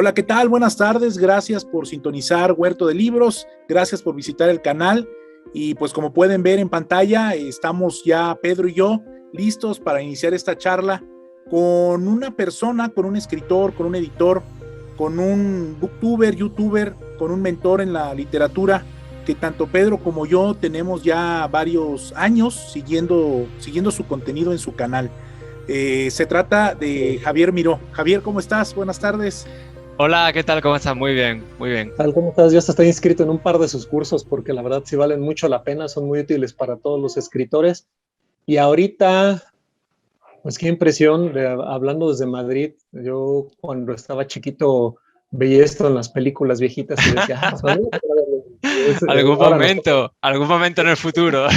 Hola, ¿qué tal? Buenas tardes, gracias por sintonizar Huerto de Libros, gracias por visitar el canal y pues como pueden ver en pantalla, estamos ya Pedro y yo listos para iniciar esta charla con una persona, con un escritor, con un editor, con un booktuber, youtuber, con un mentor en la literatura que tanto Pedro como yo tenemos ya varios años siguiendo su contenido en su canal. Se trata de Javier Miró. Javier, ¿cómo estás? Buenas tardes. Hola, ¿qué tal? ¿Cómo estás? Muy bien, muy bien. Tal como estás, yo hasta estoy inscrito en un par de sus cursos porque la verdad sí valen mucho la pena, son muy útiles para todos los escritores. Y ahorita, pues qué impresión, hablando desde Madrid, yo cuando estaba chiquito veía esto en las películas viejitas y decía, ah, Madrid, ahora nos toca. Algún momento en el futuro.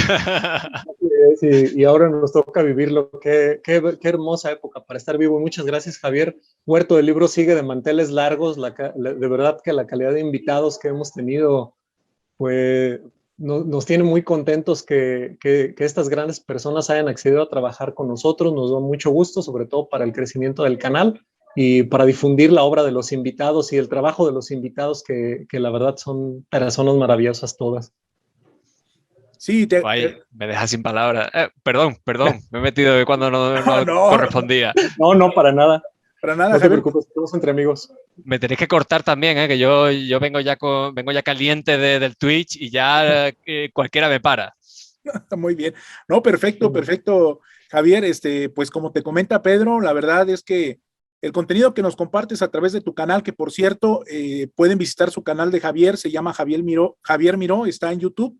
Y ahora nos toca vivirlo. Qué hermosa época para estar vivo. Muchas gracias, Javier. Huerto del Libro sigue de manteles largos. De verdad que la calidad de invitados que hemos tenido pues, nos tiene muy contentos que estas grandes personas hayan accedido a trabajar con nosotros. Nos da mucho gusto, sobre todo para el crecimiento del canal y para difundir la obra de los invitados y el trabajo de los invitados, que la verdad son personas maravillosas todas. Sí, Ay, me deja sin palabras. Perdón, me he metido de cuando no no, correspondía. No, para nada. para nada, No te Javier. preocupes, estamos entre amigos. Me tenéis que cortar también, que yo vengo ya caliente del Twitch y ya cualquiera me para. Muy bien. No, perfecto, perfecto, Javier. Pues como te comenta Pedro, la verdad es que el contenido que nos compartes a través de tu canal, que por cierto, pueden visitar su canal de Javier, se llama Javier Miró, está en YouTube,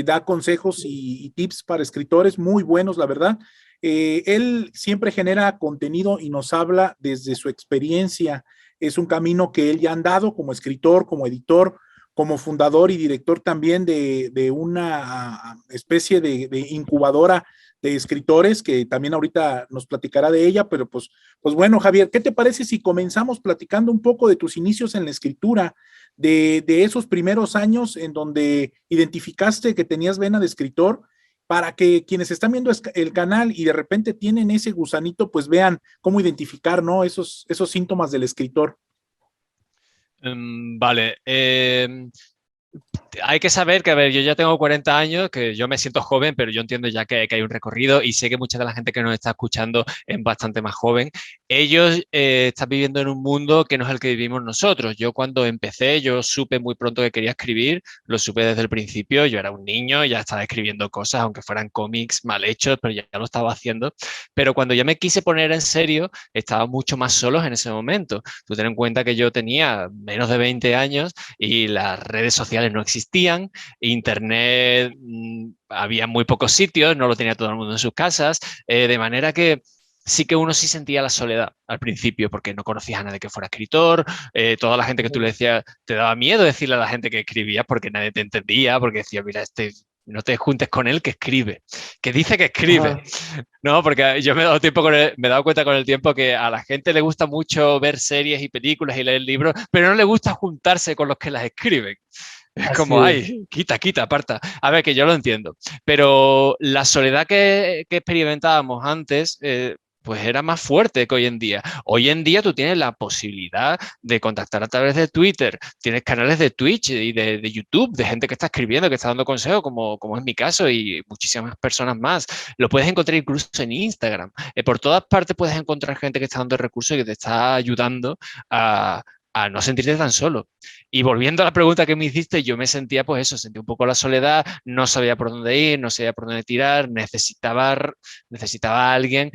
da consejos y tips para escritores muy buenos, la verdad. Él siempre genera contenido y nos habla desde su experiencia. Es un camino que él ya ha andado como escritor, como editor, como fundador y director también de una especie de incubadora de escritores, que también ahorita nos platicará de ella, pero pues bueno, Javier, ¿qué te parece si comenzamos platicando un poco de tus inicios en la escritura, de esos primeros años en donde identificaste que tenías vena de escritor, para que quienes están viendo el canal y de repente tienen ese gusanito, pues vean cómo identificar, ¿no? Esos síntomas del escritor. Vale. Hay que saber que, a ver, yo ya tengo 40 años, que yo me siento joven, pero yo entiendo ya que hay un recorrido y sé que mucha de la gente que nos está escuchando es bastante más joven. Ellos están viviendo en un mundo que no es el que vivimos nosotros. Yo cuando empecé, yo supe muy pronto que quería escribir, lo supe desde el principio, yo era un niño, ya estaba escribiendo cosas, aunque fueran cómics mal hechos, pero ya lo estaba haciendo. Pero cuando ya me quise poner en serio, estaba mucho más solos en ese momento. Tú ten en cuenta que yo tenía menos de 20 años y las redes sociales no existían, internet había muy pocos sitios, no lo tenía todo el mundo en sus casas, de manera que sí que uno sí sentía la soledad al principio porque no conocías a nadie que fuera escritor, toda la gente que tú le decías, te daba miedo decirle a la gente que escribías porque nadie te entendía, porque decía, mira, no te juntes con él que escribe, que dice que escribe. Ajá. No, porque yo me he dado cuenta con el tiempo que a la gente le gusta mucho ver series y películas y leer libros, pero no le gusta juntarse con los que las escriben. Es como, ay, quita, aparta. A ver, que yo lo entiendo. Pero la soledad que experimentábamos antes, pues era más fuerte que hoy en día. Hoy en día tú tienes la posibilidad de contactar a través de Twitter, tienes canales de Twitch y de YouTube, de gente que está escribiendo, que está dando consejos, como es mi caso y muchísimas personas más. Lo puedes encontrar incluso en Instagram. Por todas partes puedes encontrar gente que está dando recursos y que te está ayudando a no sentirte tan solo. Y volviendo a la pregunta que me hiciste, yo me sentía, pues eso, sentí un poco la soledad, no sabía por dónde ir, no sabía por dónde tirar, necesitaba a alguien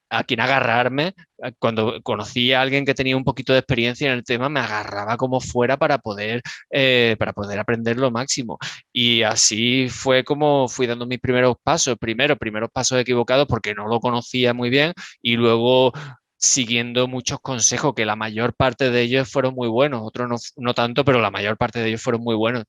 a quien agarrarme. Cuando conocí a alguien que tenía un poquito de experiencia en el tema, me agarraba como fuera para poder aprender lo máximo. Y así fue como fui dando mis primeros pasos. Primeros pasos equivocados porque no lo conocía muy bien y luego siguiendo muchos consejos, que la mayor parte de ellos fueron muy buenos, otros no tanto, pero la mayor parte de ellos fueron muy buenos.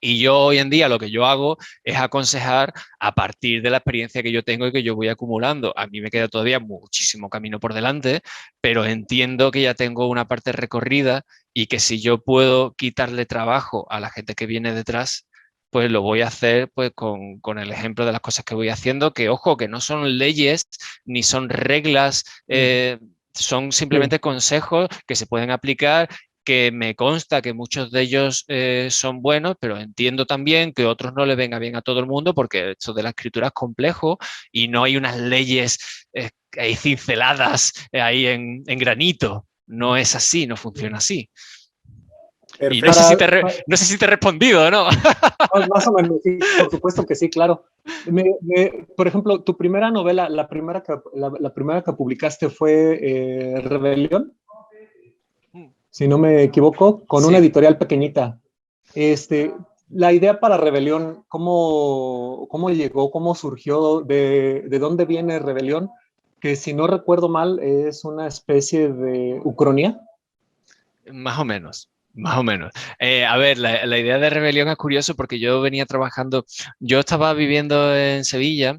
Y yo hoy en día lo que yo hago es aconsejar a partir de la experiencia que yo tengo y que yo voy acumulando. A mí me queda todavía muchísimo camino por delante, pero entiendo que ya tengo una parte recorrida y que si yo puedo quitarle trabajo a la gente que viene detrás, pues lo voy a hacer pues con el ejemplo de las cosas que voy haciendo, que ojo, que no son leyes ni son reglas Son simplemente consejos que se pueden aplicar, que me consta que muchos de ellos son buenos, pero entiendo también que otros no le venga bien a todo el mundo, porque esto de la escritura es complejo y no hay unas leyes hay cinceladas ahí en granito. No es así, no funciona así. Y no sé, no sé si te he respondido, ¿no? Más o menos, sí, por supuesto que sí, claro. Por ejemplo, tu primera novela, la primera que publicaste fue Rebelión, si no me equivoco, con una editorial pequeñita. La idea para Rebelión, ¿cómo llegó? ¿Cómo surgió? ¿De dónde viene Rebelión? Que si no recuerdo mal, es una especie de ucronía. Más o menos. Más o menos. A ver, la idea de Rebelión es curioso porque yo venía trabajando, yo estaba viviendo en Sevilla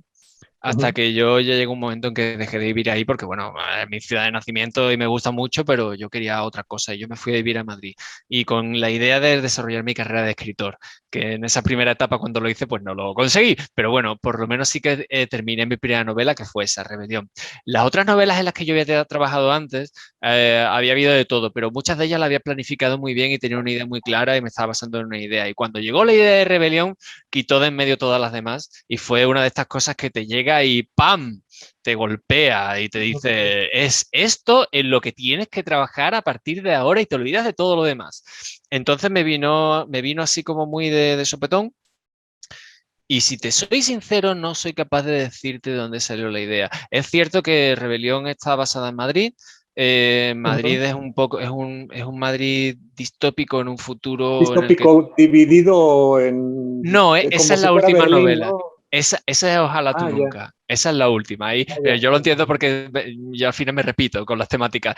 hasta que yo ya llegó un momento en que dejé de vivir ahí porque, bueno, es mi ciudad de nacimiento y me gusta mucho, pero yo quería otra cosa y yo me fui a vivir a Madrid. Y con la idea de desarrollar mi carrera de escritor, que en esa primera etapa cuando lo hice, pues no lo conseguí, pero bueno, por lo menos sí que terminé mi primera novela, que fue esa, Rebelión. Las otras novelas en las que yo había trabajado antes, había habido de todo, pero muchas de ellas las había planificado muy bien y tenía una idea muy clara y me estaba basando en una idea. Y cuando llegó la idea de Rebelión, quitó de en medio todas las demás y fue una de estas cosas que te llega y ¡pam! Te golpea y te dice, es esto en lo que tienes que trabajar a partir de ahora y te olvidas de todo lo demás. Entonces me vino así como muy de sopetón. Y si te soy sincero, no soy capaz de decirte de dónde salió la idea. Es cierto que Rebelión está basada en Madrid. Madrid es un poco, es un Madrid distópico en un futuro en el que... Distópico, dividido en... No, esa como es si la fuera última Berlín, novela. ¿no? Esa es Ojalá tú nunca. Esa es la última. Ahí, yo lo entiendo porque yo al final me repito con las temáticas,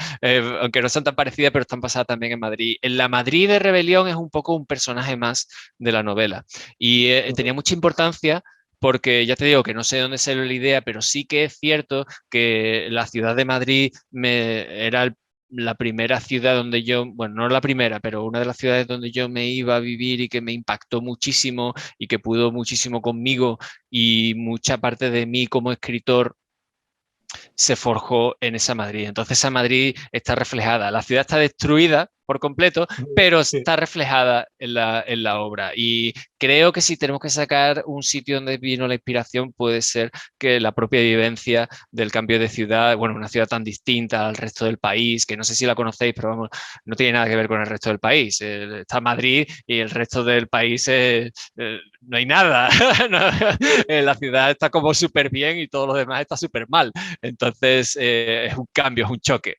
aunque no son tan parecidas, pero están pasadas también en Madrid. En la Madrid de Rebelión es un poco un personaje más de la novela. Y tenía mucha importancia porque ya te digo que no sé dónde salió la idea, pero sí que es cierto que la ciudad de Madrid era la primera ciudad donde yo, bueno, no la primera, pero una de las ciudades donde yo me iba a vivir y que me impactó muchísimo y que pudo muchísimo conmigo y mucha parte de mí como escritor se forjó en esa Madrid. Entonces esa Madrid está reflejada. La ciudad está destruida por completo, pero está reflejada en la obra. Y creo que si tenemos que sacar un sitio donde vino la inspiración, puede ser que la propia vivencia del cambio de ciudad, bueno, una ciudad tan distinta al resto del país, que no sé si la conocéis, pero vamos, no tiene nada que ver con el resto del país. Está Madrid y el resto del país no hay nada. La ciudad está como súper bien y todo lo demás está súper mal. Entonces es un cambio, es un choque.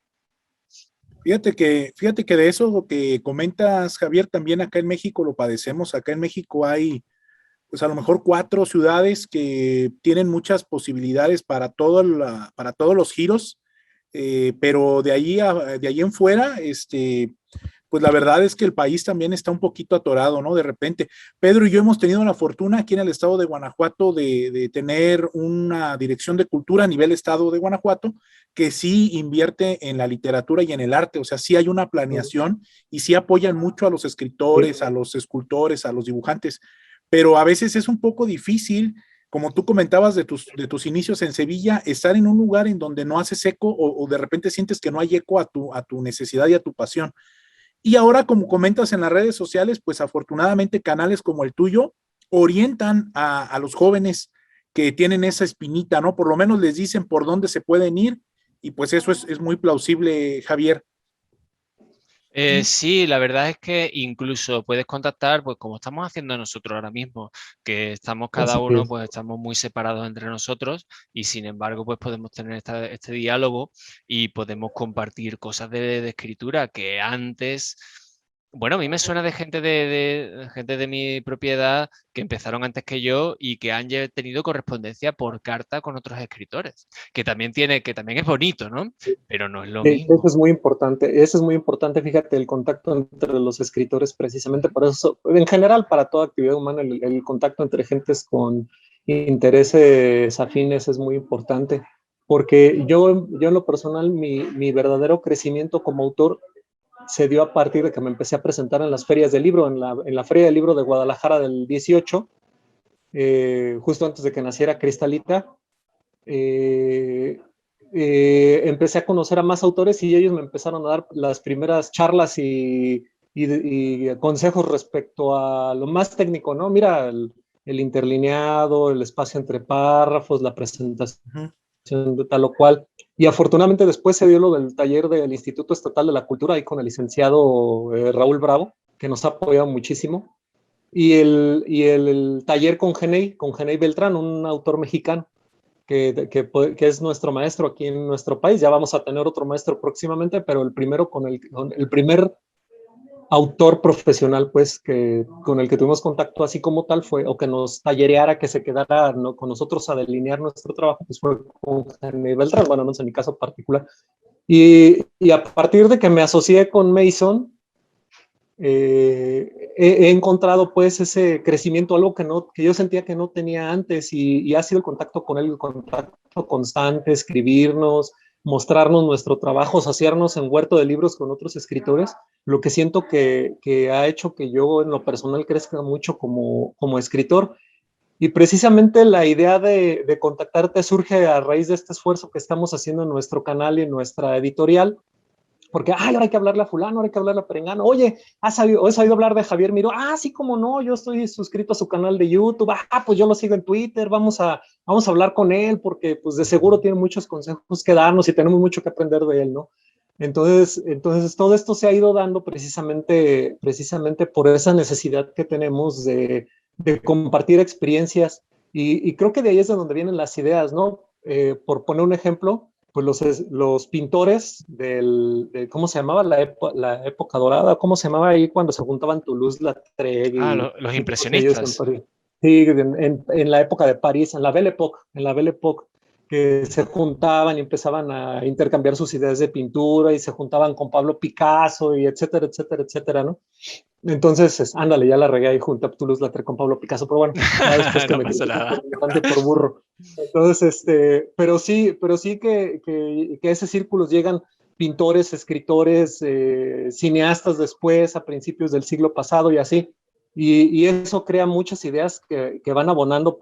Fíjate que de eso que comentas, Javier, también acá en México lo padecemos. Acá en México hay, pues a lo mejor 4 ciudades que tienen muchas posibilidades para todos los giros, pero de ahí en fuera, pues la verdad es que el país también está un poquito atorado, ¿no? De repente, Pedro y yo hemos tenido la fortuna aquí en el estado de Guanajuato de tener una dirección de cultura a nivel estado de Guanajuato que sí invierte en la literatura y en el arte, o sea, sí hay una planeación y sí apoyan mucho a los escritores, a los escultores, a los dibujantes, pero a veces es un poco difícil, como tú comentabas de tus inicios en Sevilla, estar en un lugar en donde no haces eco o de repente sientes que no hay eco a tu necesidad y a tu pasión. Y ahora, como comentas en las redes sociales, pues afortunadamente canales como el tuyo orientan a los jóvenes que tienen esa espinita, ¿no? Por lo menos les dicen por dónde se pueden ir y pues eso es muy plausible, Javier. Sí, la verdad es que incluso puedes contactar, pues como estamos haciendo nosotros ahora mismo, que estamos cada uno, pues estamos muy separados entre nosotros y sin embargo, pues podemos tener este diálogo y podemos compartir cosas de escritura que antes, bueno, a mí me suena de gente gente de mi propiedad que empezaron antes que yo y que han tenido correspondencia por carta con otros escritores, que también que también es bonito, ¿no? Pero no es lo mismo. Eso es muy importante, fíjate, el contacto entre los escritores, precisamente por eso, en general, para toda actividad humana, el contacto entre gentes con intereses afines es muy importante, porque yo en lo personal, mi verdadero crecimiento como autor se dio a partir de que me empecé a presentar en las ferias del libro, en la Feria del Libro de Guadalajara del 18, justo antes de que naciera Cristalita. empecé a conocer a más autores y ellos me empezaron a dar las primeras charlas y consejos respecto a lo más técnico, ¿no? Mira, el interlineado, el espacio entre párrafos, la presentación de tal o cual. Y afortunadamente después se dio lo del taller del Instituto Estatal de la Cultura ahí con el licenciado Raúl Bravo, que nos ha apoyado muchísimo. El taller con Genei Beltrán, un autor mexicano que es nuestro maestro aquí en nuestro país. Ya vamos a tener otro maestro próximamente, pero el primero con el primer autor profesional, pues, con el que tuvimos contacto así como tal fue, o que nos tallereara, que se quedara, ¿no?, con nosotros a delinear nuestro trabajo, pues fue con Jaime Beltrán, bueno, no sé, en mi caso particular. Y a partir de que me asocié con Mason, he encontrado pues ese crecimiento, algo que yo sentía que no tenía antes y ha sido el contacto con él, el contacto constante, escribirnos, mostrarnos nuestro trabajo, asociarnos en Huerto de Libros con otros escritores, lo que siento que ha hecho que yo en lo personal crezca mucho como escritor. Y precisamente la idea de contactarte surge a raíz de este esfuerzo que estamos haciendo en nuestro canal y en nuestra editorial, porque, ay, ahora hay que hablarle a fulano, ahora hay que hablarle a perengano. Oye, ¿has sabido hablar de Javier Miró? Ah, sí, cómo no, yo estoy suscrito a su canal de YouTube. Ah, pues yo lo sigo en Twitter, vamos a hablar con él, porque pues de seguro tiene muchos consejos que darnos y tenemos mucho que aprender de él, ¿no? Entonces todo esto se ha ido dando precisamente por esa necesidad que tenemos de compartir experiencias y creo que de ahí es de donde vienen las ideas, ¿no? Por poner un ejemplo, pues los pintores ¿cómo se llamaba? La época dorada, ¿cómo se llamaba ahí cuando se juntaban Toulouse-Lautrec Los y todos ellos en impresionistas. París? Sí, en la época de París, en la Belle Époque, que se juntaban y empezaban a intercambiar sus ideas de pintura y se juntaban con Pablo Picasso y etcétera, etcétera, etcétera, ¿no? Entonces, ándale, ya la regué ahí junto a Toulouse-Lautrec con Pablo Picasso, pero bueno, ya después que No me pasa critican por nada. ignorante y por burro. Entonces, pero sí que ese círculos llegan pintores, escritores, cineastas después, a principios del siglo pasado y así. Y eso crea muchas ideas que van abonando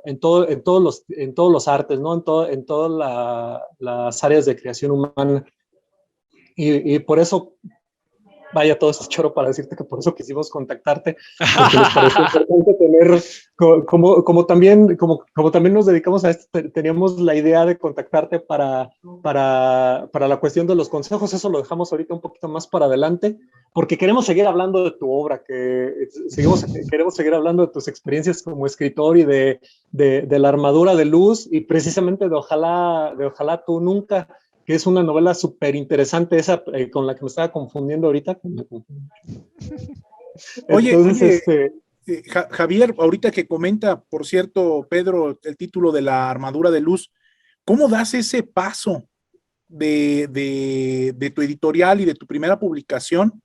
en todos los artes, ¿no? En todas las áreas de creación humana. Y por eso, vaya, todo este choro para decirte que por eso quisimos contactarte, porque nos pareció importante tener, como también nos dedicamos a esto, teníamos la idea de contactarte para la cuestión de los consejos. Eso lo dejamos ahorita un poquito más para adelante, porque queremos seguir hablando de tu obra, queremos seguir hablando de tus experiencias como escritor y de la armadura de luz, y precisamente de Ojalá tú nunca, que es una novela súper interesante, esa con la que me estaba confundiendo ahorita. Oye, Entonces, Javier, ahorita que comenta, por cierto, Pedro, el título de la armadura de luz, ¿cómo das ese paso de tu editorial y de tu primera publicación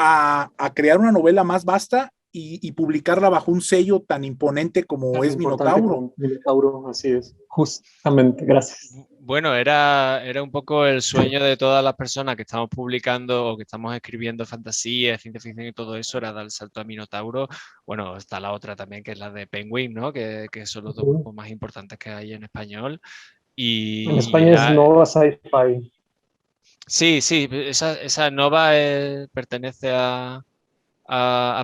a crear una novela más vasta y publicarla bajo un sello tan imponente como tan es importante Minotauro? como Minotauro, así es, justamente, gracias. Bueno, era un poco el sueño de todas las personas que estamos publicando o que estamos escribiendo fantasía, ciencia ficción y todo eso, era dar el salto a Minotauro. Bueno, está la otra también, que es la de Penguin, ¿no? Que son los dos grupos más importantes que hay en español. En Y España es era, Nova Sci-Fi. sí, sí, esa Nova pertenece a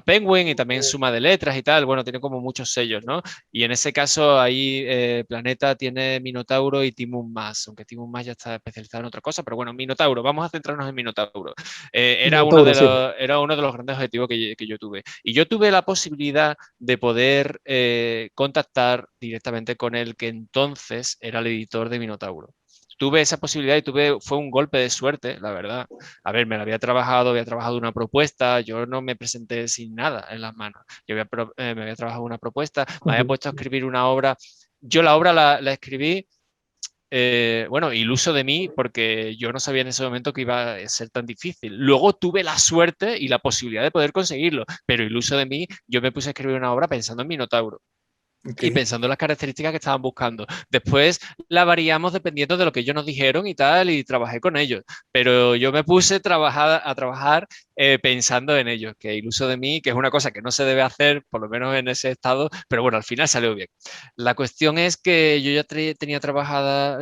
Penguin y también suma de letras y tal. Bueno, tiene como muchos sellos, ¿no? Y en ese caso ahí Planeta tiene Minotauro y Timon Más, aunque Timon Más ya está especializado en otra cosa, pero bueno, Minotauro, vamos a centrarnos en Minotauro. Minotauro, sí. Era uno de los grandes objetivos que yo tuve. Y yo tuve la posibilidad de poder contactar directamente con el que entonces era el editor de Minotauro. Tuve esa posibilidad y fue un golpe de suerte, la verdad. A ver, había trabajado una propuesta, yo no me presenté sin nada en las manos. Me había trabajado una propuesta, me había puesto a escribir una obra. Yo la obra la escribí, bueno, iluso de mí, porque yo no sabía en ese momento que iba a ser tan difícil. Luego tuve la suerte y la posibilidad de poder conseguirlo, pero iluso de mí, yo me puse a escribir una obra pensando en Minotauro. Ok. y pensando en las características que estaban buscando. Después la variamos dependiendo de lo que ellos nos dijeron y tal, y trabajé con ellos. Pero yo me puse a trabajar pensando en ellos, que iluso de mí, que es una cosa que no se debe hacer, por lo menos en ese estado, pero bueno, al final salió bien. La cuestión es que yo ya tenía trabajada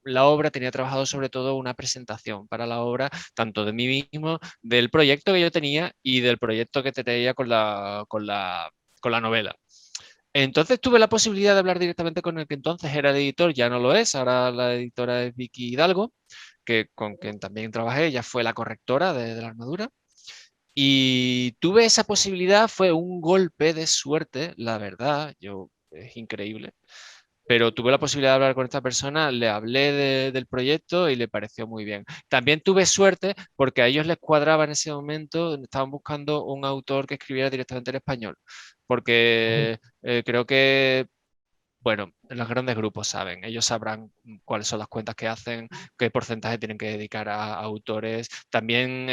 la obra, tenía trabajado sobre todo una presentación para la obra, tanto de mí mismo, del proyecto que yo tenía y del proyecto que tenía con la novela. Entonces tuve la posibilidad de hablar directamente con el que entonces era el editor, ya no lo es, ahora la editora es Vicky Hidalgo, con quien también trabajé, ella fue la correctora de la armadura. Y tuve esa posibilidad, fue un golpe de suerte, la verdad, es increíble. Pero tuve la posibilidad de hablar con esta persona, le hablé del proyecto y le pareció muy bien. También tuve suerte porque a ellos les cuadraba en ese momento, estaban buscando un autor que escribiera directamente en español, porque creo que, bueno, los grandes grupos saben, ellos sabrán cuáles son las cuentas que hacen, qué porcentaje tienen que dedicar a autores. También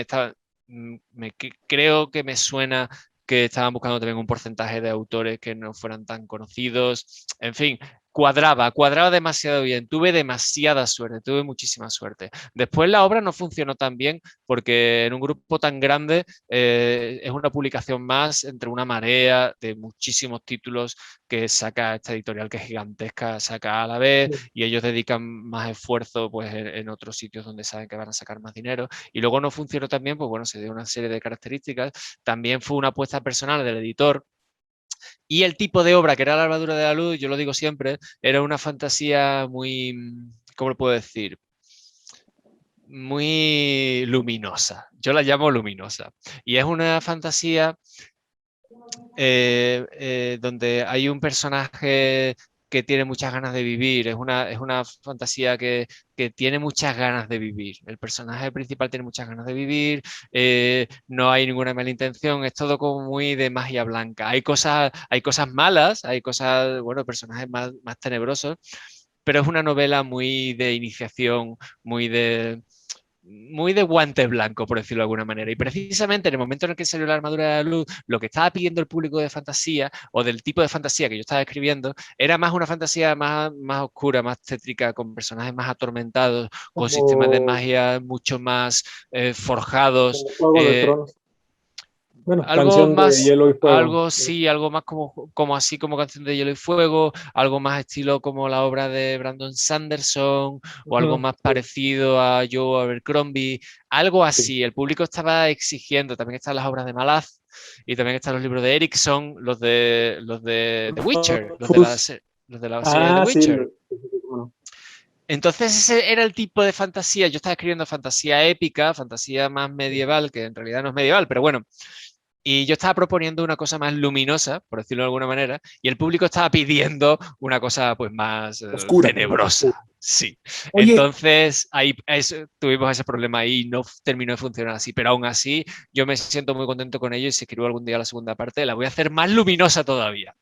creo que me suena que estaban buscando también un porcentaje de autores que no fueran tan conocidos. En fin, cuadraba demasiado bien. Tuve demasiada suerte, tuve muchísima suerte. Después la obra no funcionó tan bien porque en un grupo tan grande es una publicación más entre una marea de muchísimos títulos que saca esta editorial que es gigantesca, saca a la vez, y ellos dedican más esfuerzo pues en otros sitios donde saben que van a sacar más dinero. Y luego no funcionó tan bien, pues bueno, se dio una serie de características. También fue una apuesta personal del editor. Y el tipo de obra que era la armadura de la luz, yo lo digo siempre, era una fantasía muy, ¿cómo lo puedo decir? Muy luminosa. Yo la llamo luminosa. Y es una fantasía donde hay un personaje que tiene muchas ganas de vivir, es una fantasía que tiene muchas ganas de vivir. El personaje principal tiene muchas ganas de vivir, no hay ninguna mala intención, es todo como muy de magia blanca. Hay cosas malas, hay cosas, bueno, personajes más tenebrosos, pero es una novela muy de iniciación, muy de guante blanco, por decirlo de alguna manera. Y precisamente en el momento en el que salió la armadura de la luz, lo que estaba pidiendo el público de fantasía o del tipo de fantasía que yo estaba escribiendo era más una fantasía más oscura, más tétrica, con personajes más atormentados, con sistemas de Como, magia mucho más forjados. como Juego de eh, Tronos. Bueno, algo Canción de más, Hielo y Fuego. algo más como así como Canción de Hielo y Fuego, algo más estilo como la obra de Brandon Sanderson o algo Ujú, más sí, parecido a Joe Abercrombie, algo sí. así. El público estaba exigiendo, también están las obras de Malaz y también están los libros de Erickson, los de The Witcher, los de la serie The Ah, sí. Witcher. Sí, sí, cómo no. Entonces ese era el tipo de fantasía. Yo estaba escribiendo fantasía épica, fantasía más medieval, que en realidad no es medieval, pero bueno, y yo estaba proponiendo una cosa más luminosa, por decirlo de alguna manera, y el público estaba pidiendo una cosa pues más Oscura. tenebrosa. Sí. Oye, Entonces ahí tuvimos ese problema ahí y no terminó de funcionar así, pero aún así yo me siento muy contento con ello y si escribo algún día la segunda parte la voy a hacer más luminosa todavía,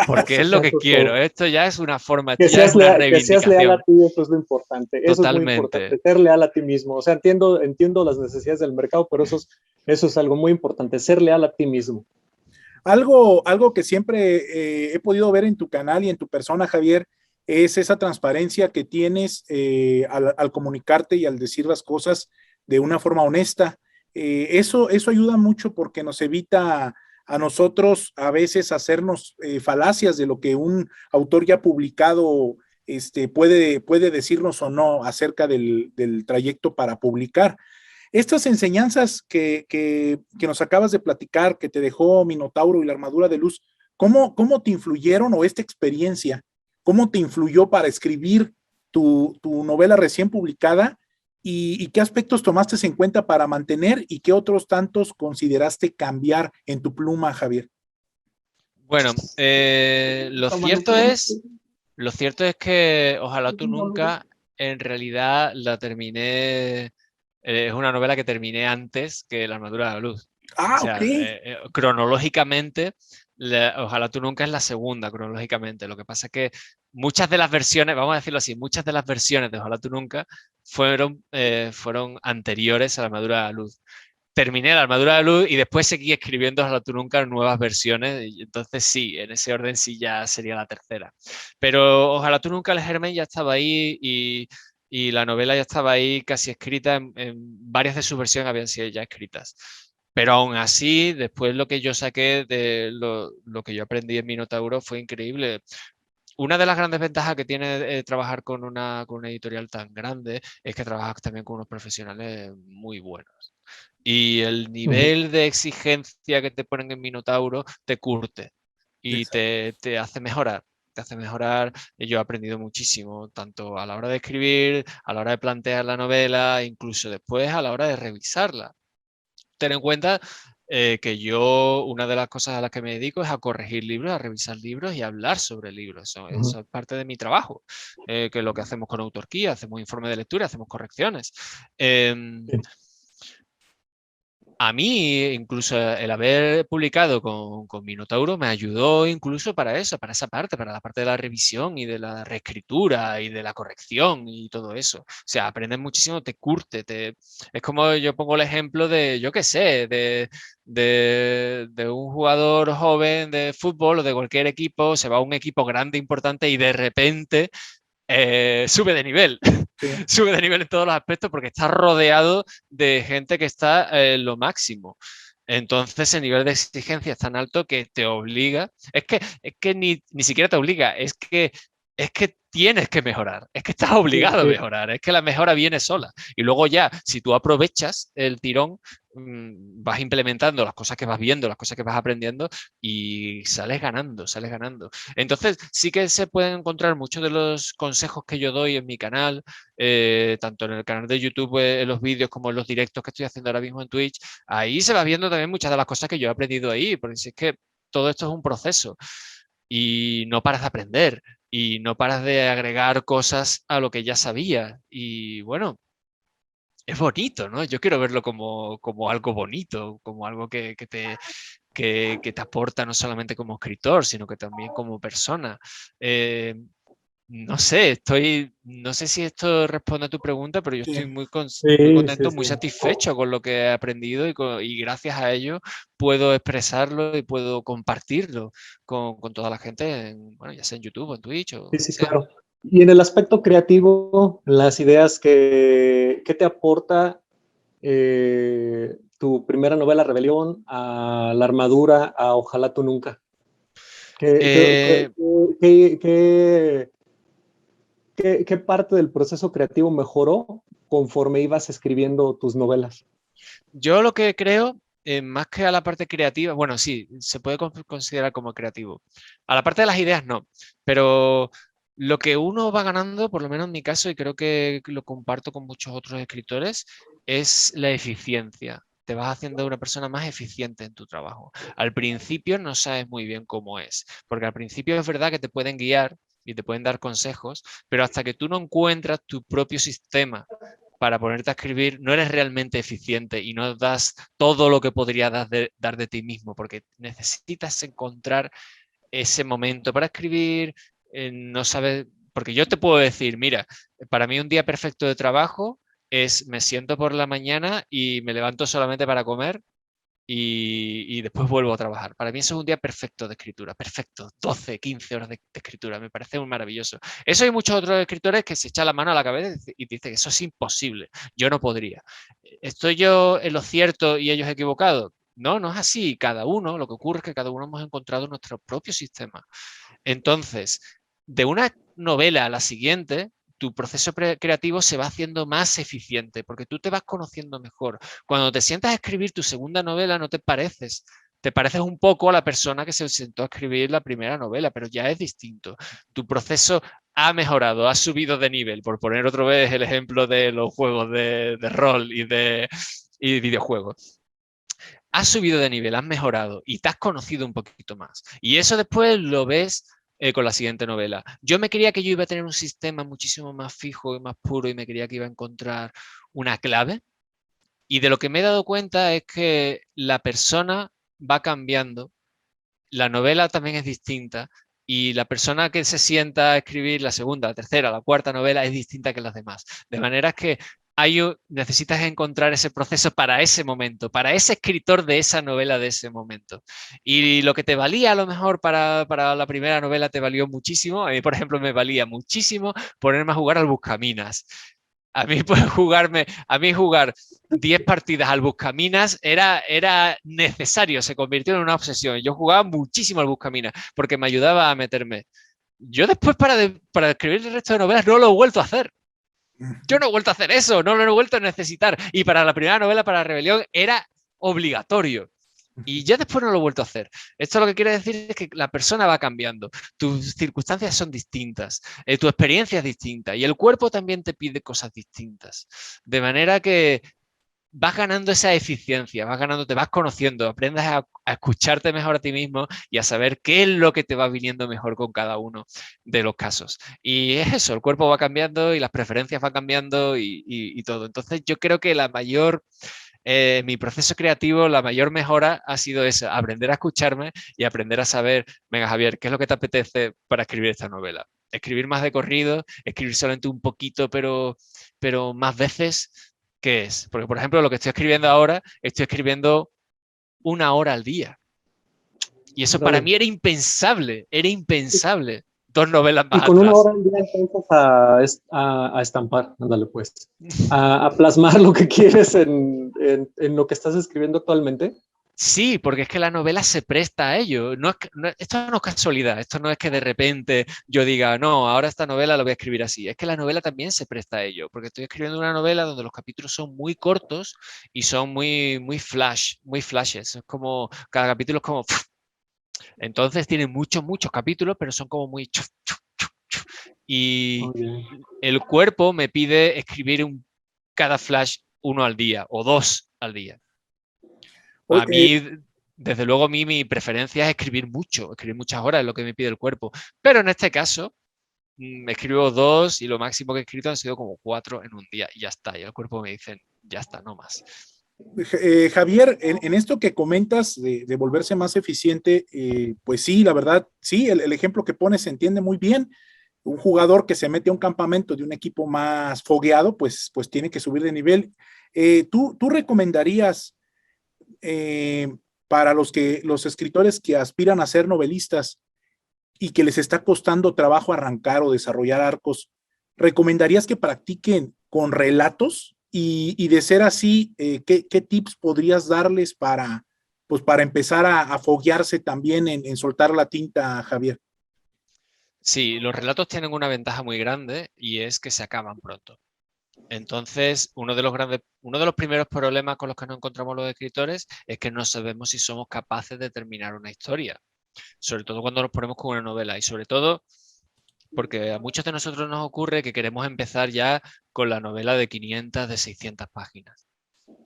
porque es lo que quiero. Esto ya es una forma, esto ya es una Que seas leal a reivindicación. ti, eso es lo importante. Eso es muy Totalmente. importante, ser leal a ti mismo. O sea, entiendo las necesidades del mercado, pero eso es algo muy importante, ser leal a ti mismo. algo que siempre he podido ver en tu canal y en tu persona, Javier, es esa transparencia que tienes al comunicarte y al decir las cosas de una forma honesta. Eso ayuda mucho porque nos evita a nosotros a veces hacernos falacias de lo que un autor ya publicado puede decirnos o no acerca del trayecto para publicar. Estas enseñanzas que nos acabas de platicar, que te dejó Minotauro y la armadura de luz, ¿cómo te influyeron o esta experiencia, cómo te influyó para escribir tu novela recién publicada y qué aspectos tomaste en cuenta para mantener y qué otros tantos consideraste cambiar en tu pluma, Javier? Bueno, lo cierto es que Ojalá tú nunca, en realidad la terminé, es una novela que terminé antes que La armadura de la luz. O Ah, ok. sea, cronológicamente, Ojalá tú nunca es la segunda, cronológicamente. Lo que pasa es que muchas de las versiones, vamos a decirlo así, muchas de las versiones de Ojalá tú nunca fueron anteriores a La armadura de la luz. terminé la armadura de luz y después seguí escribiendo Ojalá tú nunca nuevas versiones. Y entonces sí, en ese orden sí ya sería la tercera. Pero Ojalá tú nunca, el germen ya estaba ahí y la novela ya estaba ahí casi escrita. En varias de sus versiones habían sido ya escritas. Pero aún así, después lo que yo saqué de lo que yo aprendí en Minotauro fue increíble. Una de las grandes ventajas que tiene trabajar con una editorial tan grande es que trabajas también con unos profesionales muy buenos. Y el nivel de exigencia que te ponen en Minotauro te curte y te hace mejorar. Te hace mejorar. Y yo he aprendido muchísimo, tanto a la hora de escribir, a la hora de plantear la novela, incluso después a la hora de revisarla. Ten en cuenta que yo, una de las cosas a las que me dedico es a corregir libros, a revisar libros y a hablar sobre libros. Eso es parte de mi trabajo, que es lo que hacemos con Autorquía, hacemos informes de lectura, hacemos correcciones. A mí, incluso el haber publicado con Minotauro me ayudó incluso para eso, para esa parte, para la parte de la revisión y de la reescritura y de la corrección y todo eso. O sea, aprendes muchísimo, te curte, es como yo pongo el ejemplo de, yo qué sé, de un jugador joven de fútbol o de cualquier equipo, se va a un equipo grande, importante y de repente sube de nivel. Sí. Sube de nivel en todos los aspectos porque está rodeado de gente que está en lo máximo. Entonces el nivel de exigencia es tan alto que te obliga, es que ni siquiera te obliga, es que tienes que mejorar, es que estás obligado a mejorar, es que la mejora viene sola. Y luego ya, si tú aprovechas el tirón, vas implementando las cosas que vas viendo, las cosas que vas aprendiendo y sales ganando, sales ganando. Entonces sí que se pueden encontrar muchos de los consejos que yo doy en mi canal, tanto en el canal de YouTube, en los vídeos, como en los directos que estoy haciendo ahora mismo en Twitch. Ahí se va viendo también muchas de las cosas que yo he aprendido ahí, porque si es que todo esto es un proceso y no paras de aprender y no paras de agregar cosas a lo que ya sabía. Y bueno, es bonito, ¿no? Yo quiero verlo como algo bonito, como algo que te aporta no solamente como escritor, sino que también como persona. No sé, no sé si esto responde a tu pregunta, pero yo estoy muy contento, muy satisfecho con lo que he aprendido y gracias a ello puedo expresarlo y puedo compartirlo con toda la gente, bueno, ya sea en YouTube o en Twitch. Sí, claro. Y en el aspecto creativo, las ideas ¿qué te aporta tu primera novela, Rebelión, a La Armadura, a Ojalá tú nunca? ¿Qué parte del proceso creativo mejoró conforme ibas escribiendo tus novelas? Yo lo que creo, más que a la parte creativa, bueno, sí, se puede considerar como creativo. A la parte de las ideas no, pero lo que uno va ganando, por lo menos en mi caso, y creo que lo comparto con muchos otros escritores, es la eficiencia. Te vas haciendo una persona más eficiente en tu trabajo. Al principio no sabes muy bien cómo es, porque al principio es verdad que te pueden guiar y te pueden dar consejos, pero hasta que tú no encuentras tu propio sistema para ponerte a escribir, no eres realmente eficiente y no das todo lo que podría dar de ti mismo, porque necesitas encontrar ese momento para escribir, no sabes, porque yo te puedo decir, mira, para mí un día perfecto de trabajo es me siento por la mañana y me levanto solamente para comer y después vuelvo a trabajar. Para mí eso es un día perfecto de escritura, perfecto, 12, 15 horas de escritura, me parece muy maravilloso. Eso hay muchos otros escritores que se echan la mano a la cabeza y dicen que eso es imposible, yo no podría. ¿Estoy yo en lo cierto y ellos equivocados? No, no es así. Cada uno, lo que ocurre es que cada uno hemos encontrado nuestro propio sistema. Entonces, de una novela a la siguiente, tu proceso creativo se va haciendo más eficiente porque tú te vas conociendo mejor. Cuando te sientas a escribir tu segunda novela, no te pareces. Te pareces un poco a la persona que se sentó a escribir la primera novela, pero ya es distinto. Tu proceso ha mejorado, ha subido de nivel, por poner otra vez el ejemplo de los juegos de rol y videojuegos. Has subido de nivel, has mejorado y te has conocido un poquito más. Y eso después lo ves con la siguiente novela. Yo me creía que yo iba a tener un sistema muchísimo más fijo y más puro y me creía que iba a encontrar una clave. Y de lo que me he dado cuenta es que la persona va cambiando, la novela también es distinta y la persona que se sienta a escribir la segunda, la tercera, la cuarta novela es distinta que las demás. De manera que necesitas encontrar ese proceso para ese momento, para ese escritor de esa novela de ese momento. Y lo que te valía a lo mejor para la primera novela te valió muchísimo. A mí, por ejemplo, me valía muchísimo ponerme a jugar al Buscaminas. A mí, pues, jugar 10 partidas al Buscaminas era necesario, se convirtió en una obsesión. Yo jugaba muchísimo al Buscaminas porque me ayudaba a meterme. Yo después para escribir el resto de novelas no lo he vuelto a hacer. Yo no he vuelto a hacer eso, no lo he vuelto a necesitar. Y para la primera novela, para Rebelión, era obligatorio. Y ya después no lo he vuelto a hacer. Esto lo que quiere decir es que la persona va cambiando, tus circunstancias son distintas, tu experiencia es distinta y el cuerpo también te pide cosas distintas. De manera que vas ganando esa eficiencia, te vas conociendo, aprendes a escucharte mejor a ti mismo y a saber qué es lo que te va viniendo mejor con cada uno de los casos. Y es eso, el cuerpo va cambiando y las preferencias van cambiando y todo. Entonces yo creo que mi proceso creativo, la mayor mejora ha sido esa, aprender a escucharme y aprender a saber, venga Javier, ¿qué es lo que te apetece para escribir esta novela? Escribir más de corrido, escribir solamente un poquito, pero más veces. ¿Qué es? Porque, por ejemplo, lo que estoy escribiendo ahora, estoy escribiendo 1 hora al día. Y eso para mí era impensable. 2 novelas más y con atrás. 1 hora al día empiezas a estampar, ándale pues, a plasmar lo que quieres en lo que estás escribiendo actualmente. Sí, porque es que la novela se presta a ello. Esto no es casualidad, esto no es que de repente yo diga, no, ahora esta novela la voy a escribir así. Es que la novela también se presta a ello, porque estoy escribiendo una novela donde los capítulos son muy cortos y son muy flashes. Es como, cada capítulo es como... Entonces tiene muchos capítulos, pero son como muy... Y el cuerpo me pide escribir cada flash 1 al día o 2 al día. A mí, desde luego, mi preferencia es escribir muchas horas, es lo que me pide el cuerpo. Pero en este caso, escribo 2 y lo máximo que he escrito han sido como 4 en un día y ya está. Y el cuerpo me dice, ya está, no más. Javier, en esto que comentas de volverse más eficiente, pues sí, la verdad, sí, el ejemplo que pones se entiende muy bien. Un jugador que se mete a un campamento de un equipo más fogueado, pues tiene que subir de nivel. ¿Tú recomendarías para los escritores que aspiran a ser novelistas y que les está costando trabajo arrancar o desarrollar arcos, recomendarías que practiquen con relatos? Y de ser así, ¿qué tips podrías darles para empezar a foguearse también en soltar la tinta, Javier? Sí, los relatos tienen una ventaja muy grande y es que se acaban pronto. Entonces, uno de los primeros problemas con los que nos encontramos los escritores es que no sabemos si somos capaces de terminar una historia, sobre todo cuando nos ponemos con una novela y sobre todo porque a muchos de nosotros nos ocurre que queremos empezar ya con la novela de 500, de 600 páginas,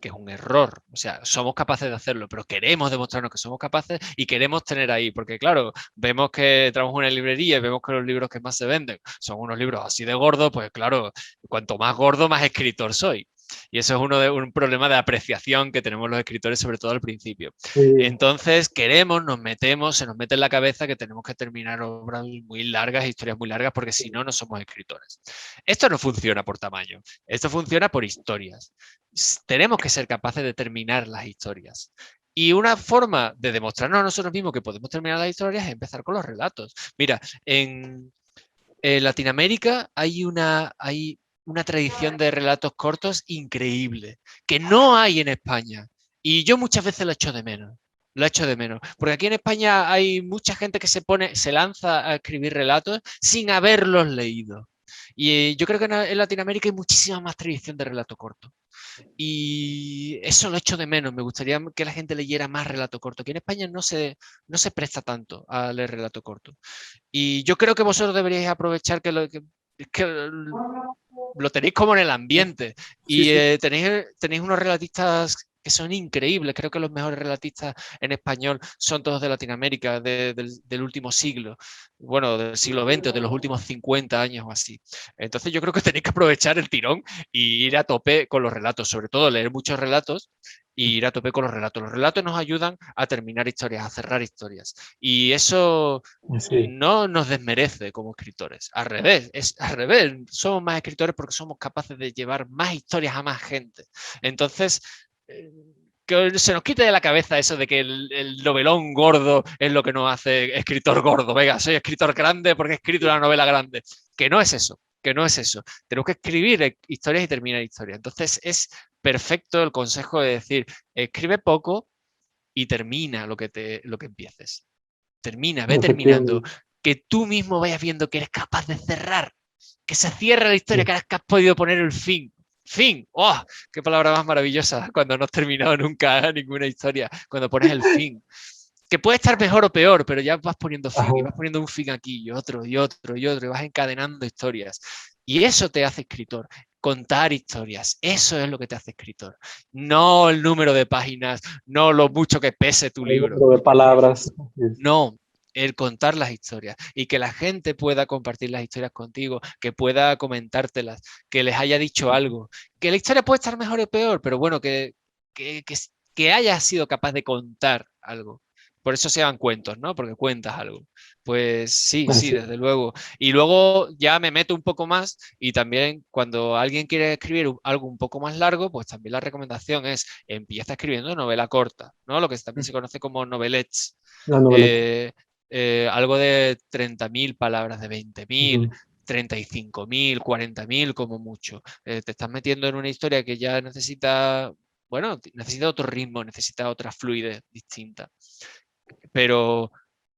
que es un error. O sea, somos capaces de hacerlo, pero queremos demostrarnos que somos capaces y queremos tener ahí, porque claro, vemos que entramos en una librería y vemos que los libros que más se venden son unos libros así de gordos, pues claro, cuanto más gordo, más escritor soy. Y eso es un problema de apreciación que tenemos los escritores, sobre todo al principio. Sí. Entonces, nos metemos, se nos mete en la cabeza que tenemos que terminar obras muy largas, historias muy largas, porque si no, no somos escritores. Esto no funciona por tamaño, esto funciona por historias. Tenemos que ser capaces de terminar las historias. Y una forma de demostrarnos a nosotros mismos que podemos terminar las historias es empezar con los relatos. Mira, en Latinoamérica hay una tradición de relatos cortos increíble, que no hay en España. Y yo muchas veces lo echo de menos. Lo echo de menos. Porque aquí en España hay mucha gente que se lanza a escribir relatos sin haberlos leído. Y yo creo que en Latinoamérica hay muchísima más tradición de relato corto. Y eso lo echo de menos. Me gustaría que la gente leyera más relato corto. Aquí en España no se presta tanto a leer relato corto. Y yo creo que vosotros deberíais aprovechar que lo tenéis como en el ambiente. Y Sí. tenéis unos relatistas que son increíbles. Creo que los mejores relatistas en español son todos de Latinoamérica, del último siglo. Bueno, del siglo XX o de los últimos 50 años o así. Entonces yo creo que tenéis que aprovechar el tirón y ir a tope con los relatos. Sobre todo leer muchos relatos y ir a tope con los relatos. Los relatos nos ayudan a terminar historias, a cerrar historias. Y eso no nos desmerece como escritores. Al revés, es al revés. Somos más escritores porque somos capaces de llevar más historias a más gente. Entonces, que se nos quite de la cabeza eso de que el novelón gordo es lo que nos hace escritor gordo. Venga, soy escritor grande porque he escrito una novela grande. Que no es eso. Que no es eso. Tenemos que escribir historias y terminar historias. Entonces es perfecto el consejo de decir, escribe poco y termina lo que empieces. Termina, ve terminando. Que tú mismo vayas viendo que eres capaz de cerrar. Que se cierre la historia, que has podido poner el fin. Fin. ¡Oh! ¡Qué palabra más maravillosa! Cuando no has terminado nunca ninguna historia. Cuando pones el fin. Que puede estar mejor o peor, pero ya vas poniendo fin. Y vas poniendo un fin aquí y otro y otro y otro. Y vas encadenando historias. Y eso te hace escritor. Contar historias. Eso es lo que te hace escritor. No el número de páginas, no lo mucho que pese tu libro. El número de palabras. No. El contar las historias y que la gente pueda compartir las historias contigo, que pueda comentártelas, que les haya dicho algo, que la historia puede estar mejor o peor, pero bueno, que hayas sido capaz de contar algo. Por eso se llaman cuentos, ¿no? Porque cuentas algo. Pues sí, desde luego. Y luego ya me meto un poco más y también cuando alguien quiere escribir algo un poco más largo, pues también la recomendación es empieza escribiendo novela corta, ¿no? Lo que también se conoce como novelets. Algo de 30.000 palabras, de 20.000, 35.000, 40.000 como mucho. Te estás metiendo en una historia que ya necesita otro ritmo, necesita otra fluidez distinta. Pero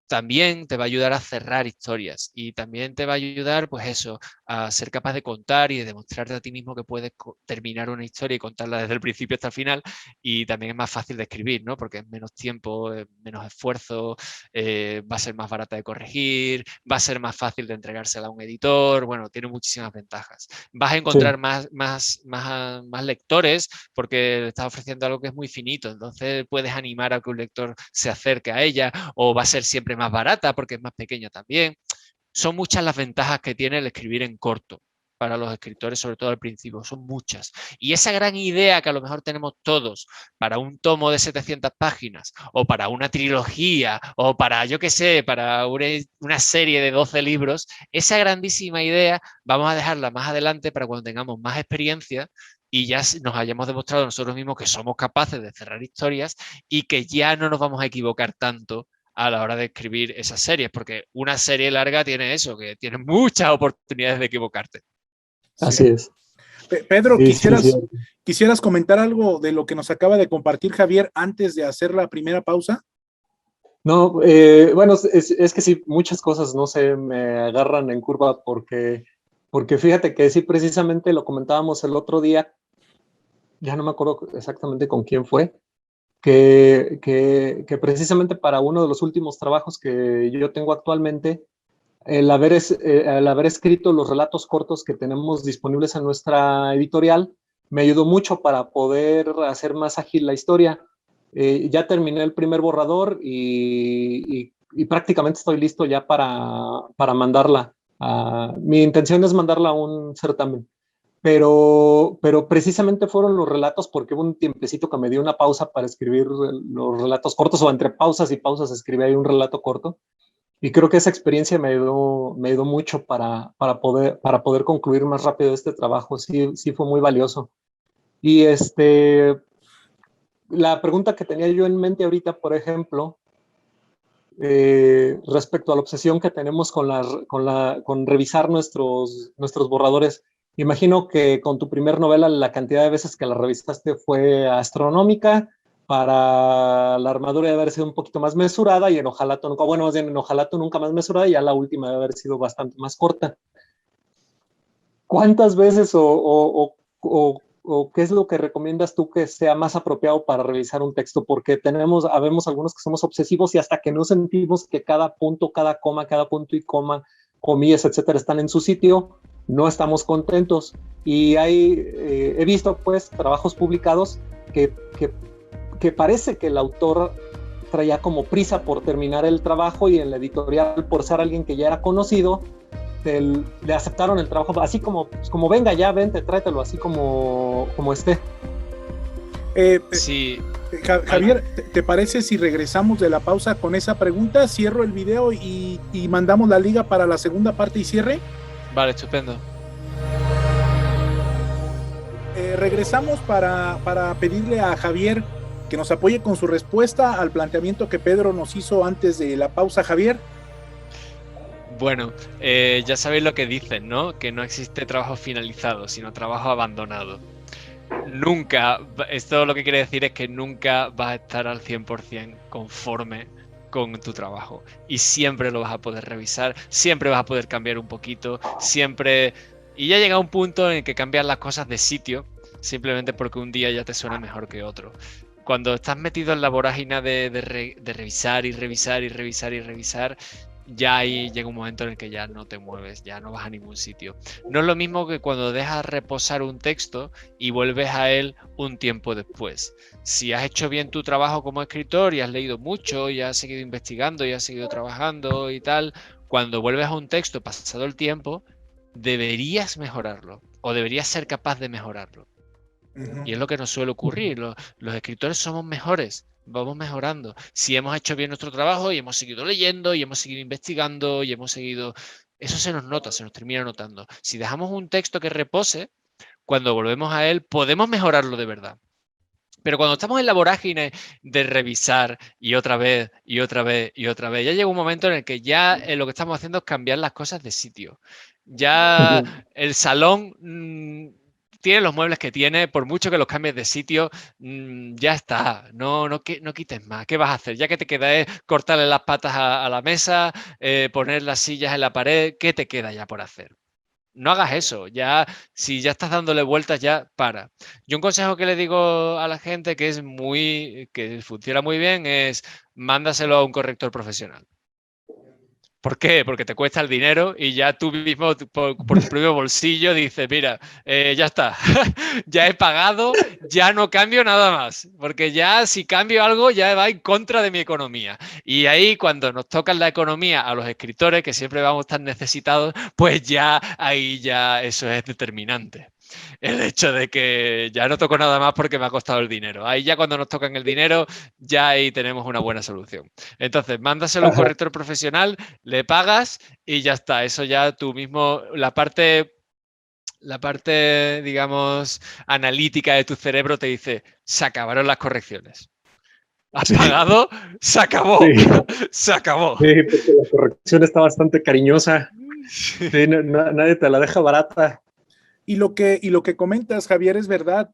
también te va a ayudar a cerrar historias y también te va a ayudar, pues eso, a ser capaz de contar y de demostrarte a ti mismo que puedes terminar una historia y contarla desde el principio hasta el final, y también es más fácil de escribir, ¿no? Porque es menos tiempo, menos esfuerzo, va a ser más barata de corregir, va a ser más fácil de entregársela a un editor, bueno, tiene muchísimas ventajas. Vas a encontrar más lectores porque le estás ofreciendo algo que es muy finito, entonces puedes animar a que un lector se acerque a ella, o va a ser siempre más barata porque es más pequeña también. Son muchas las ventajas que tiene el escribir en corto para los escritores, sobre todo al principio, son muchas. Y esa gran idea que a lo mejor tenemos todos para un tomo de 700 páginas, o para una trilogía, o para, yo qué sé, para una serie de 12 libros, esa grandísima idea vamos a dejarla más adelante para cuando tengamos más experiencia y ya nos hayamos demostrado nosotros mismos que somos capaces de cerrar historias y que ya no nos vamos a equivocar tanto a la hora de escribir esas series, porque una serie larga tiene eso, que tiene muchas oportunidades de equivocarte. Así es. Pedro, ¿quisieras comentar algo de lo que nos acaba de compartir Javier antes de hacer la primera pausa? No, bueno, es que sí, muchas cosas no se me agarran en curva porque fíjate que sí, precisamente lo comentábamos el otro día, ya no me acuerdo exactamente con quién fue, que precisamente para uno de los últimos trabajos que yo tengo actualmente, el haber escrito los relatos cortos que tenemos disponibles en nuestra editorial me ayudó mucho para poder hacer más ágil la historia. Ya terminé el primer borrador y prácticamente estoy listo ya para mandarla. Mi intención es mandarla a un certamen. Pero precisamente fueron los relatos, porque hubo un tiempecito que me dio una pausa para escribir los relatos cortos, o entre pausas y pausas escribí ahí un relato corto. Y creo que esa experiencia me ayudó mucho para poder concluir más rápido este trabajo. Sí fue muy valioso. Y la pregunta que tenía yo en mente ahorita, por ejemplo, respecto a la obsesión que tenemos con revisar nuestros borradores. Imagino que con tu primer novela la cantidad de veces que la revisaste fue astronómica. Para La armadura debe haber sido un poquito más mesurada, y en Ojalato nunca, bueno, más bien en Ojalato nunca más mesurada, y ya la última debe haber sido bastante más corta. ¿Cuántas veces o qué es lo que recomiendas tú que sea más apropiado para revisar un texto? Porque habemos algunos que somos obsesivos y hasta que no sentimos que cada punto, cada coma, cada punto y coma, comillas, etcétera, están en su sitio, no estamos contentos. Y he visto pues trabajos publicados que parece que el autor traía como prisa por terminar el trabajo, y en la editorial, por ser alguien que ya era conocido, le aceptaron el trabajo así como venga, ya vente, tráetelo así como esté. Sí. Javier, ¿te parece si regresamos de la pausa con esa pregunta? Cierro el video y mandamos la liga para la segunda parte y cierre. Vale, estupendo. Regresamos para pedirle a Javier que nos apoye con su respuesta al planteamiento que Pedro nos hizo antes de la pausa. Javier. Bueno, ya sabéis lo que dicen, ¿no? Que no existe trabajo finalizado, sino trabajo abandonado. Nunca, esto lo que quiere decir es que nunca vas a estar al 100% conforme con tu trabajo y siempre lo vas a poder revisar, siempre vas a poder cambiar un poquito, siempre... Y ya llega un punto en el que cambias las cosas de sitio simplemente porque un día ya te suena mejor que otro. Cuando estás metido en la vorágine de revisar y revisar y revisar y revisar, ya ahí llega un momento en el que ya no te mueves, ya no vas a ningún sitio. No es lo mismo que cuando dejas reposar un texto y vuelves a él un tiempo después. Si has hecho bien tu trabajo como escritor y has leído mucho y has seguido investigando y has seguido trabajando y tal, cuando vuelves a un texto pasado el tiempo, deberías mejorarlo o deberías ser capaz de mejorarlo. Y es lo que nos suele ocurrir. Los escritores somos mejores, vamos mejorando. Si hemos hecho bien nuestro trabajo y hemos seguido leyendo y hemos seguido investigando y hemos seguido... Eso se nos nota, se nos termina notando. Si dejamos un texto que repose, cuando volvemos a él podemos mejorarlo de verdad. Pero cuando estamos en la vorágine de revisar y otra vez y otra vez y otra vez, ya llega un momento en el que ya lo que estamos haciendo es cambiar las cosas de sitio. Ya el salón tiene los muebles que tiene, por mucho que los cambies de sitio, ya está, no quites más. ¿Qué vas a hacer? Ya que te queda es cortarle las patas a la mesa, poner las sillas en la pared, ¿qué te queda ya por hacer? No hagas eso, ya si ya estás dándole vueltas, ya para. Yo un consejo que le digo a la gente que funciona muy bien es mándaselo a un corrector profesional. ¿Por qué? Porque te cuesta el dinero y ya tú mismo por tu propio bolsillo dices, mira, ya está, ya he pagado, ya no cambio nada más, porque ya si cambio algo ya va en contra de mi economía. Y ahí cuando nos toca la economía a los escritores, que siempre vamos tan necesitados, pues ya ahí ya eso es determinante. El hecho de que ya no toco nada más porque me ha costado el dinero. Ahí ya cuando nos tocan el dinero, ya ahí tenemos una buena solución. Entonces, mándaselo a un corrector profesional, le pagas y ya está. Eso ya tú mismo, la parte, digamos, analítica de tu cerebro te dice, se acabaron las correcciones. ¿Has pagado? Se acabó. Sí, Se acabó. sí, porque la corrección está bastante cariñosa. Sí, nadie te la deja barata. Y lo que comentas, Javier, es verdad.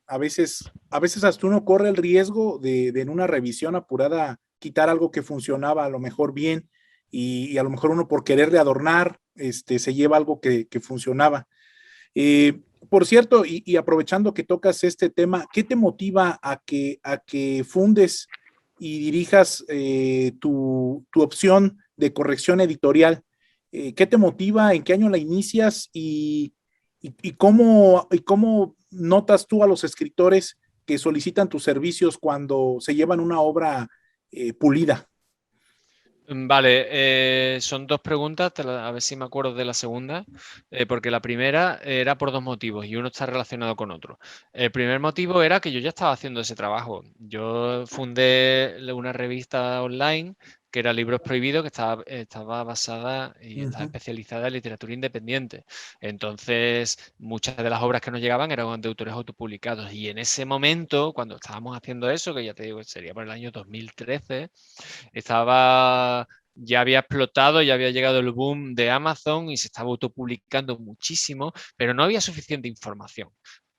A veces hasta uno corre el riesgo de en una revisión apurada quitar algo que funcionaba a lo mejor bien y a lo mejor uno por quererle adornar, se lleva algo que funcionaba. Por cierto, y aprovechando que tocas este tema, ¿qué te motiva a que fundes y dirijas tu opción de corrección editorial? ¿Qué te motiva? ¿En qué año la inicias? ¿Y cómo notas tú a los escritores que solicitan tus servicios cuando se llevan una obra pulida? Vale, son dos preguntas, a ver si me acuerdo de la segunda, porque la primera era por dos motivos y uno está relacionado con otro. El primer motivo era que yo ya estaba haciendo ese trabajo. Yo fundé una revista online que era Libros Prohibidos, que estaba basada y estaba especializada en literatura independiente. Entonces, muchas de las obras que nos llegaban eran de autores autopublicados. Y en ese momento, cuando estábamos haciendo eso, que ya te digo, sería por el año 2013, ya había explotado, ya había llegado el boom de Amazon y se estaba autopublicando muchísimo, pero no había suficiente información.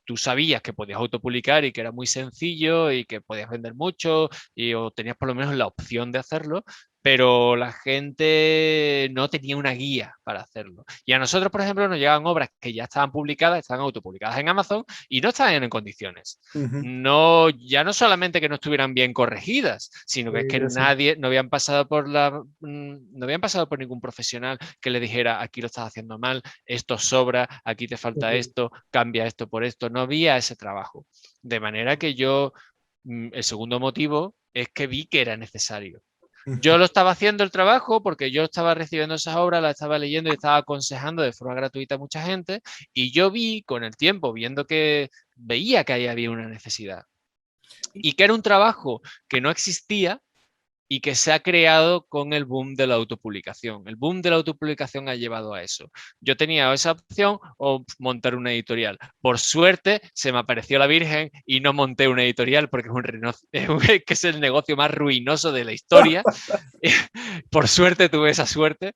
Tú sabías que podías autopublicar y que era muy sencillo y que podías vender mucho o tenías por lo menos la opción de hacerlo, pero la gente no tenía una guía para hacerlo. Y a nosotros, por ejemplo, nos llegaban obras que ya estaban publicadas, estaban autopublicadas en Amazon y no estaban en condiciones. No, ya no solamente que no estuvieran bien corregidas, sino que es que nadie, no habían pasado no habían pasado por ningún profesional que le dijera, aquí lo estás haciendo mal, esto sobra, aquí te falta esto, cambia esto por esto. No había ese trabajo. De manera que el segundo motivo es que vi que era necesario. Yo lo estaba haciendo el trabajo porque yo estaba recibiendo esas obras, las estaba leyendo y estaba aconsejando de forma gratuita a mucha gente y yo vi con el tiempo, viendo que veía que ahí había una necesidad. y que era un trabajo que no existía y que se ha creado con el boom de la autopublicación. El boom de la autopublicación ha llevado a eso. Yo tenía esa opción o montar una editorial. Por suerte se me apareció la Virgen y no monté una editorial porque que es el negocio más ruinoso de la historia. Por suerte tuve esa suerte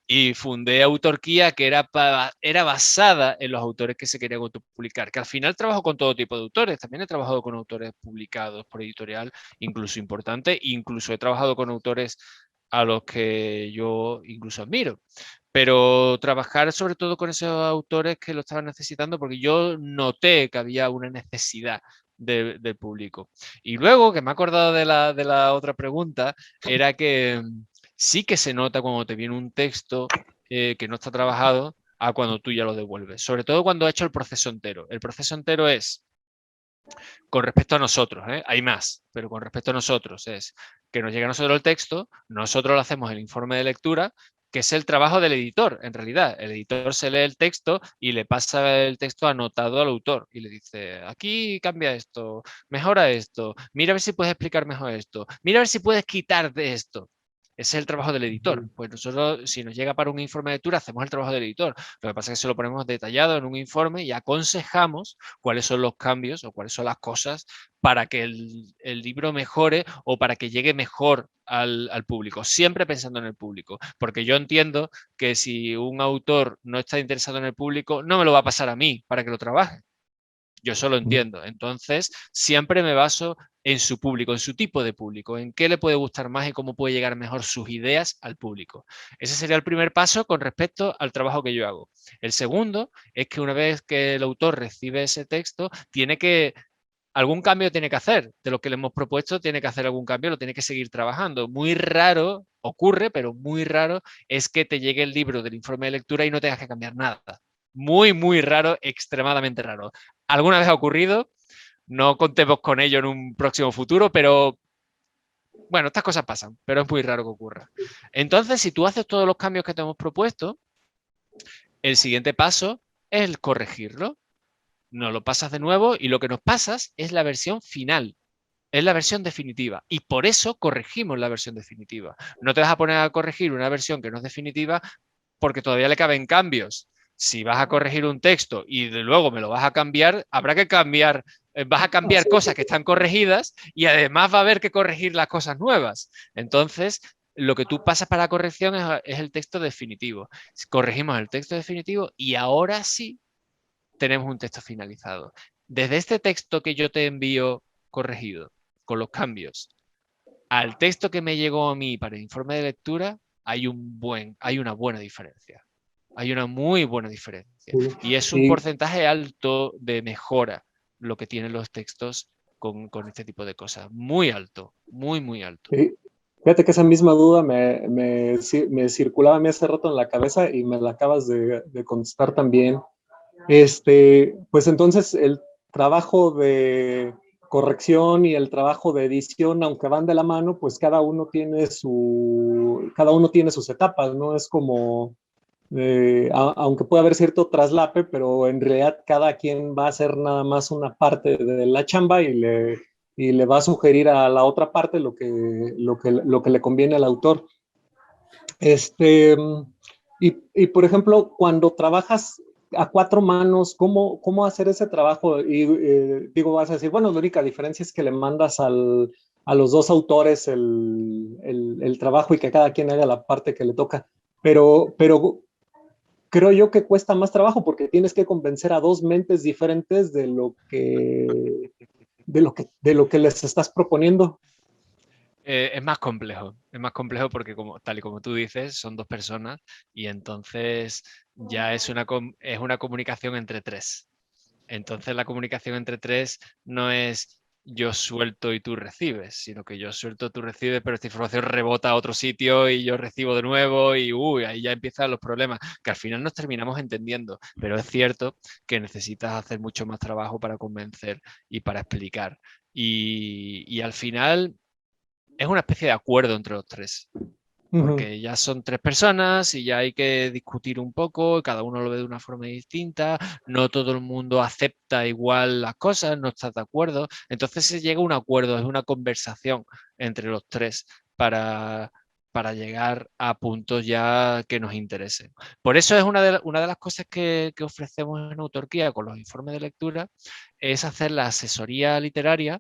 y fundé Autorquía, que era basada en los autores que se querían autopublicar, que al final trabajo con todo tipo de autores, también he trabajado con autores publicados por editorial, incluso importante, incluso he trabajado con autores a los que yo incluso admiro, pero trabajar sobre todo con esos autores que lo estaban necesitando, porque yo noté que había una necesidad del público. Y luego, que me he acordado de la otra pregunta, era que sí que se nota cuando te viene un texto que no está trabajado a cuando tú ya lo devuelves. Sobre todo cuando ha hecho el proceso entero. El proceso entero es, con respecto a nosotros, hay más, pero con respecto a nosotros es que nos llega a nosotros el texto, nosotros le hacemos el informe de lectura, que es el trabajo del editor, en realidad. El editor se lee el texto y le pasa el texto anotado al autor y le dice, aquí cambia esto, mejora esto, mira a ver si puedes explicar mejor esto, mira a ver si puedes quitar de esto. Ese es el trabajo del editor. Pues nosotros, si nos llega para un informe de lectura, hacemos el trabajo del editor. Lo que pasa es que se lo ponemos detallado en un informe y aconsejamos cuáles son los cambios o cuáles son las cosas para que el libro mejore o para que llegue mejor al público, siempre pensando en el público, porque yo entiendo que si un autor no está interesado en el público, no me lo va a pasar a mí para que lo trabaje. Yo eso lo entiendo. Entonces, siempre me baso en su público, en su tipo de público, en qué le puede gustar más y cómo puede llegar mejor sus ideas al público. Ese sería el primer paso con respecto al trabajo que yo hago. El segundo es que una vez que el autor recibe ese texto, algún cambio tiene que hacer. De lo que le hemos propuesto, tiene que hacer algún cambio, lo tiene que seguir trabajando. Muy raro, ocurre, pero muy raro es que te llegue el libro del informe de lectura y no tengas que cambiar nada. Muy, muy raro, extremadamente raro. ¿Alguna vez ha ocurrido? No contemos con ello en un próximo futuro, pero bueno, estas cosas pasan, pero es muy raro que ocurra. Entonces, si tú haces todos los cambios que te hemos propuesto, el siguiente paso es el corregirlo. Nos lo pasas de nuevo y lo que nos pasas es la versión final. Es la versión definitiva y por eso corregimos la versión definitiva. No te vas a poner a corregir una versión que no es definitiva porque todavía le caben cambios. Si vas a corregir un texto y de luego me lo vas a cambiar, habrá que cambiar, vas a cambiar cosas que están corregidas y además va a haber que corregir las cosas nuevas. Entonces, lo que tú pasas para la corrección es el texto definitivo. Corregimos el texto definitivo y ahora sí tenemos un texto finalizado. Desde este texto que yo te envío corregido, con los cambios, al texto que me llegó a mí para el informe de lectura, hay una buena diferencia. Hay una muy buena diferencia. Y es un porcentaje alto de mejora lo que tienen los textos con este tipo de cosas. Muy alto, muy, muy alto. Fíjate que esa misma duda me circulaba a mí hace rato en la cabeza y me la acabas de contestar también. Pues entonces el trabajo de corrección y el trabajo de edición, aunque van de la mano, pues cada uno tiene sus etapas, ¿no? Es como, aunque puede haber cierto traslape, pero en realidad cada quien va a hacer nada más una parte de la chamba y le va a sugerir a la otra parte lo que le conviene al autor. Y por ejemplo, cuando trabajas a cuatro manos, ¿cómo hacer ese trabajo? Y digo, vas a decir, bueno, la única diferencia es que le mandas a los dos autores el trabajo y que cada quien haga la parte que le toca. Pero creo yo que cuesta más trabajo porque tienes que convencer a dos mentes diferentes de lo que les estás proponiendo. Es más complejo porque tal y como tú dices, son dos personas y entonces ya es una comunicación entre tres. Entonces la comunicación entre tres no es yo suelto y tú recibes, sino que yo suelto, tú recibes, pero esta información rebota a otro sitio y yo recibo de nuevo y ahí ya empiezan los problemas, que al final nos terminamos entendiendo, pero es cierto que necesitas hacer mucho más trabajo para convencer y para explicar. Y al final es una especie de acuerdo entre los tres. porque ya son 3 personas y ya hay que discutir un poco, cada uno lo ve de una forma distinta, no todo el mundo acepta igual las cosas, no está de acuerdo, entonces se llega a un acuerdo, es una conversación entre los 3 para, para llegar a puntos ya que nos interesen. Por eso es una de las cosas que ofrecemos en Autorquía con los informes de lectura, es hacer la asesoría literaria.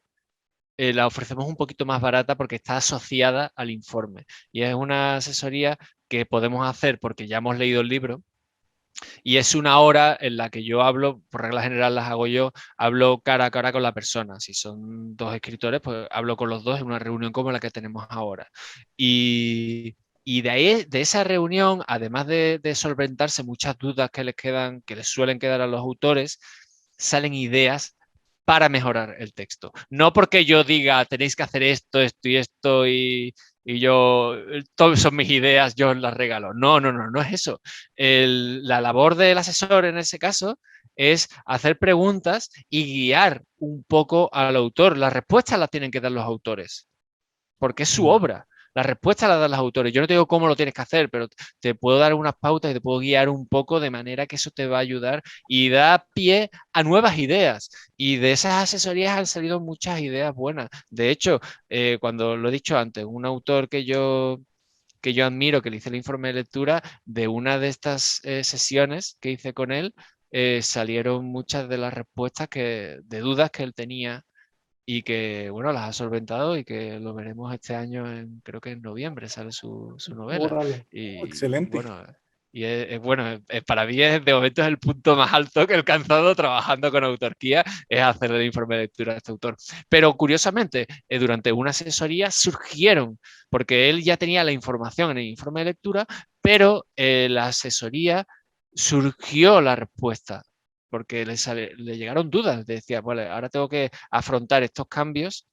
La ofrecemos un poquito más barata porque está asociada al informe. Y es una asesoría que podemos hacer porque ya hemos leído el libro y es una hora en la que yo hablo, por regla general las hago yo, hablo cara a cara con la persona. Si son 2 escritores, pues hablo con los 2 en una reunión como la que tenemos ahora. Y de ahí, de esa reunión, además de solventarse muchas dudas que les quedan, que les suelen quedar a los autores, salen ideas para mejorar el texto. No porque yo diga tenéis que hacer esto, esto y esto y yo, todas son mis ideas, yo os las regalo. No, no, no, no es eso. La labor del asesor en ese caso es hacer preguntas y guiar un poco al autor. Las respuestas las tienen que dar los autores porque es su obra. La respuesta la dan los autores. Yo no te digo cómo lo tienes que hacer, pero te puedo dar unas pautas y te puedo guiar un poco de manera que eso te va a ayudar y da pie a nuevas ideas. Y de esas asesorías han salido muchas ideas buenas. De hecho, cuando lo he dicho antes, un autor que yo admiro, que le hice el informe de lectura, de una de estas sesiones que hice con él, salieron muchas de las respuestas de dudas que él tenía y que, bueno, las ha solventado y que lo veremos este año, creo que en noviembre sale su novela. Órale. Y Excelente. bueno, bueno, para mí de momento es el punto más alto que he alcanzado trabajando con Autorquía, es hacer el informe de lectura de este autor. Pero curiosamente, durante una asesoría surgieron, porque él ya tenía la información en el informe de lectura, pero la asesoría surgió la respuesta porque le llegaron dudas. Decía, vale, ahora tengo que afrontar estos cambios,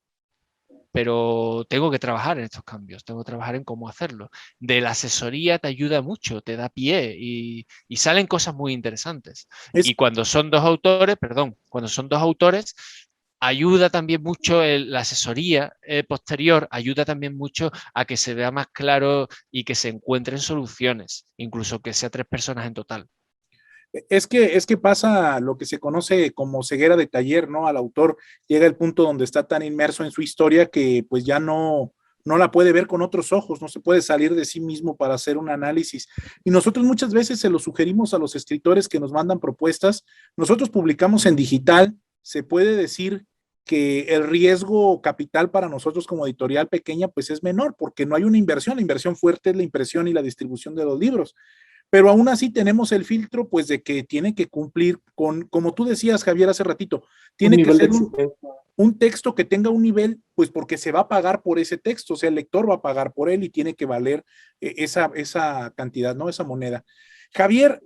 pero tengo que trabajar en estos cambios, tengo que trabajar en cómo hacerlo. De la asesoría te ayuda mucho, te da pie y salen cosas muy interesantes. Es, Y cuando son 2 autores, perdón, cuando son 2 autores, ayuda también mucho la asesoría posterior, ayuda también mucho a que se vea más claro y que se encuentren soluciones, incluso que sea 3 personas en total. es que pasa lo que se conoce como ceguera de taller, ¿no? Al autor llega el punto donde está tan inmerso en su historia que pues ya no la puede ver con otros ojos, no se puede salir de sí mismo para hacer un análisis. Y nosotros muchas veces se lo sugerimos a los escritores que nos mandan propuestas. Nosotros publicamos en digital, se puede decir que el riesgo capital para nosotros como editorial pequeña pues es menor porque no hay una inversión, la inversión fuerte es la impresión y la distribución de los libros, pero aún así tenemos el filtro, pues, de que tiene que cumplir con, como tú decías, Javier, hace ratito, Un tiene que nivel de ser exigencia. un texto que tenga un nivel, pues, porque se va a pagar por ese texto, o sea, el lector va a pagar por él y tiene que valer esa cantidad, ¿no? Esa moneda. Javier,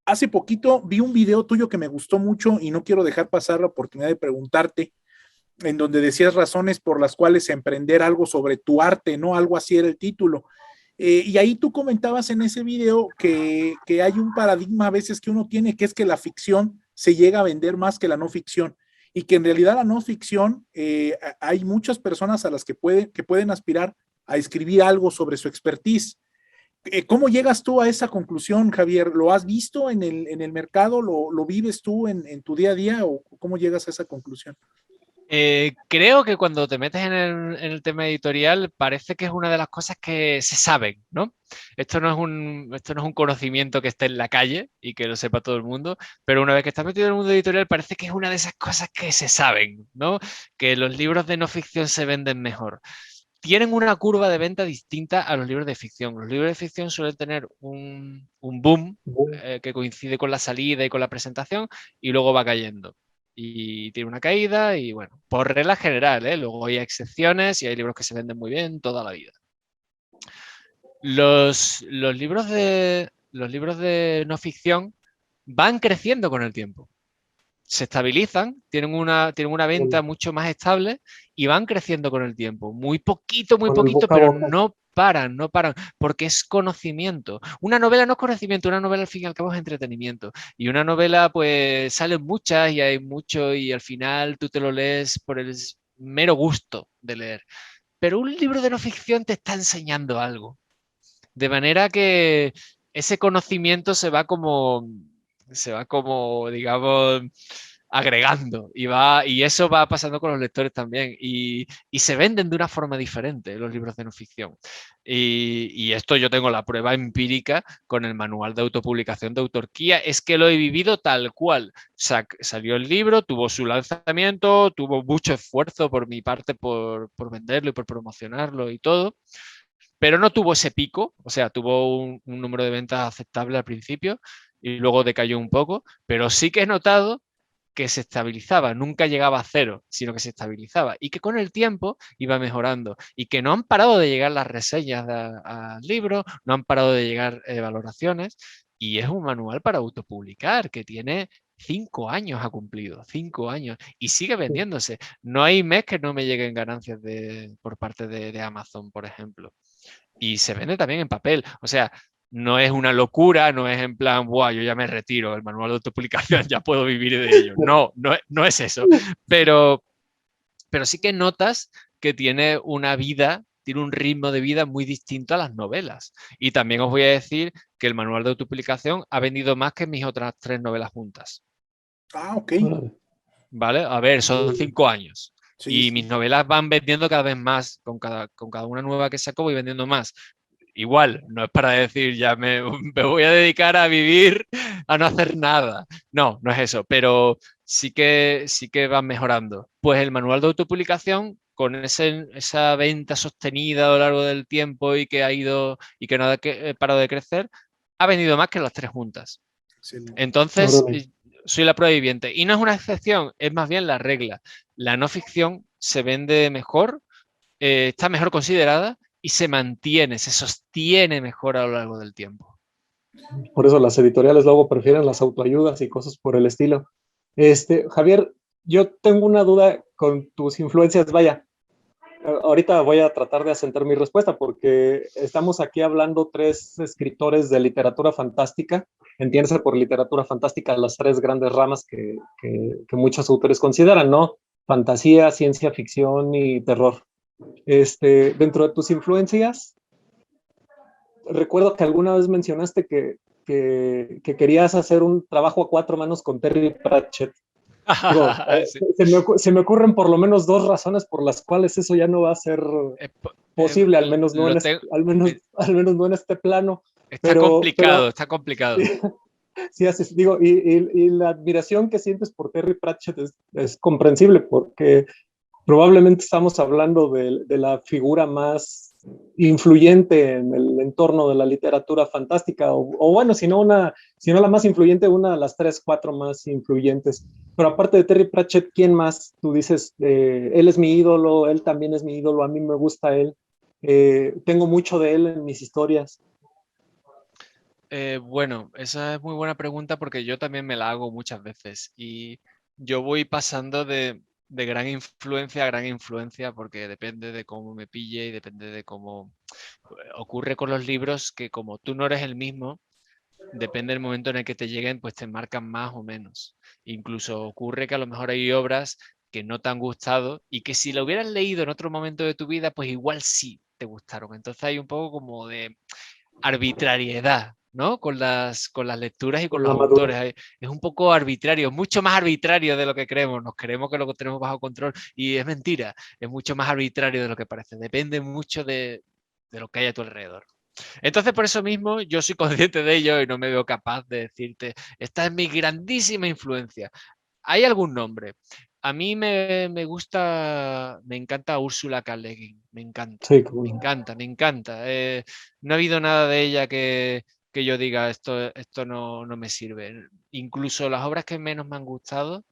hace poquito vi un video tuyo que me gustó mucho y no quiero dejar pasar la oportunidad de preguntarte, en donde decías razones por las cuales emprender algo sobre tu arte, ¿no? Algo así era el título. Y ahí tú comentabas en ese video que hay un paradigma a veces que uno tiene, que es que la ficción se llega a vender más que la no ficción y que en realidad la no ficción, hay muchas personas a las que pueden aspirar a escribir algo sobre su expertise. ¿Cómo llegas tú a esa conclusión, Javier? ¿Lo has visto en el mercado? ¿Lo vives tú en tu día a día o cómo llegas a esa conclusión? Creo que cuando te metes en el tema editorial parece que es una de las cosas que se saben, ¿no? Esto no es un conocimiento que esté en la calle y que lo sepa todo el mundo, pero una vez que estás metido en el mundo editorial parece que es una de esas cosas que se saben, ¿no? Que los libros de no ficción se venden mejor. Tienen una curva de venta distinta a los libros de ficción. Los libros de ficción suelen tener un boom que coincide con la salida y con la presentación y luego va cayendo y tiene una caída y bueno, por regla general, ¿eh? Luego hay excepciones y hay libros que se venden muy bien toda la vida. Los libros de no ficción van creciendo con el tiempo. Se estabilizan, tienen una venta mucho más estable y van creciendo con el tiempo. Muy Con el poquito, boca a pero boca. no paran, porque es conocimiento. Una novela no es conocimiento, una novela al fin y al cabo es entretenimiento. Y una novela, pues salen muchas y hay mucho y al final tú te lo lees por el mero gusto de leer. Pero un libro de no ficción te está enseñando algo. De manera que ese conocimiento se va como, digamos, agregando y eso va pasando con los lectores también y se venden de una forma diferente los libros de no ficción. Y esto yo tengo la prueba empírica con el manual de autopublicación de Autorquía, es que lo he vivido tal cual. Salió el libro, tuvo su lanzamiento, tuvo mucho esfuerzo por mi parte por venderlo y por promocionarlo y todo, pero no tuvo ese pico, o sea, tuvo un número de ventas aceptable al principio y luego decayó un poco, pero sí que he notado que se estabilizaba, nunca llegaba a cero, sino que se estabilizaba y que con el tiempo iba mejorando y que no han parado de llegar las reseñas al libro, no han parado de llegar valoraciones y es un manual para autopublicar que tiene 5 años ha cumplido, 5 años y sigue vendiéndose. No hay mes que no me lleguen ganancias por parte de Amazon, por ejemplo. Y se vende también en papel. O sea, no es una locura, no es en plan, Buah, yo ya me retiro, el manual de autopublicación ya puedo vivir de ello. No, no es eso. Pero, pero sí que notas que tiene una vida, tiene un ritmo de vida muy distinto a las novelas. Y también os voy a decir que el manual de autopublicación ha vendido más que mis otras 3 novelas juntas. Ah, ok. ¿Vale? A ver, son 5 años. Sí, Y mis sí. novelas van vendiendo cada vez más. Con cada una nueva que saco voy vendiendo más. Igual, no es para decir ya me voy a dedicar a vivir, a no hacer nada. No, no es eso, pero sí que van mejorando. Pues el manual de autopublicación, con esa venta sostenida a lo largo del tiempo y que ha ido y que no ha parado de crecer, ha vendido más que las 3 juntas. Excelente. Entonces, soy la prueba viviente. Y no es una excepción, es más bien la regla. La no ficción se vende mejor, está mejor considerada y se mantiene, se sostiene mejor a lo largo del tiempo. Por eso las editoriales luego prefieren las autoayudas y cosas por el estilo. Javier, yo tengo una duda con tus influencias. Vaya, ahorita voy a tratar de asentar mi respuesta porque estamos aquí hablando tres escritores de literatura fantástica. Entiéndase por literatura fantástica las tres grandes ramas que muchos autores consideran, ¿no? Fantasía, ciencia ficción y terror. Dentro de tus influencias, recuerdo que alguna vez mencionaste que querías hacer un trabajo a 4 manos con Terry Pratchett. Digo, Sí. se me ocurren por lo menos dos razones por las cuales eso ya no va a ser posible, al menos no Lo en tengo, al menos no en este plano. está Pero complicado, está complicado. sí, sí haces, digo, y la admiración que sientes por Terry Pratchett es comprensible porque probablemente estamos hablando de la figura más influyente en el entorno de la literatura fantástica, o bueno, si no la más influyente, una de las 3, 4 más influyentes. Pero aparte de Terry Pratchett, ¿quién más? Tú dices, él es mi ídolo, él también es mi ídolo, a mí me gusta él, tengo mucho de él en mis historias. Bueno, esa es muy buena pregunta porque yo también me la hago muchas veces y yo voy pasando de gran influencia a gran influencia porque depende de cómo me pille y depende de cómo ocurre con los libros que como tú no eres el mismo, depende del momento en el que te lleguen, pues te marcan más o menos. Incluso ocurre que a lo mejor hay obras que no te han gustado y que si lo hubieras leído en otro momento de tu vida, pues igual sí te gustaron. Entonces hay un poco como de arbitrariedad, ¿no? Con las lecturas y con Con los la autores. madurez. Es un poco arbitrario, mucho más arbitrario de lo que creemos. Nos creemos que lo tenemos bajo control y es mentira. Es mucho más arbitrario de lo que parece. Depende mucho de lo que hay a tu alrededor. Entonces, por eso mismo, yo soy consciente de ello y no me veo capaz de decirte, esta es mi grandísima influencia. ¿Hay algún nombre? A mí me gusta, me encanta Úrsula K. Le Guin, me encanta, Sí, me como encanta, me encanta. No ha habido nada de ella que yo diga, esto no me sirve. Incluso las obras que menos me han gustado,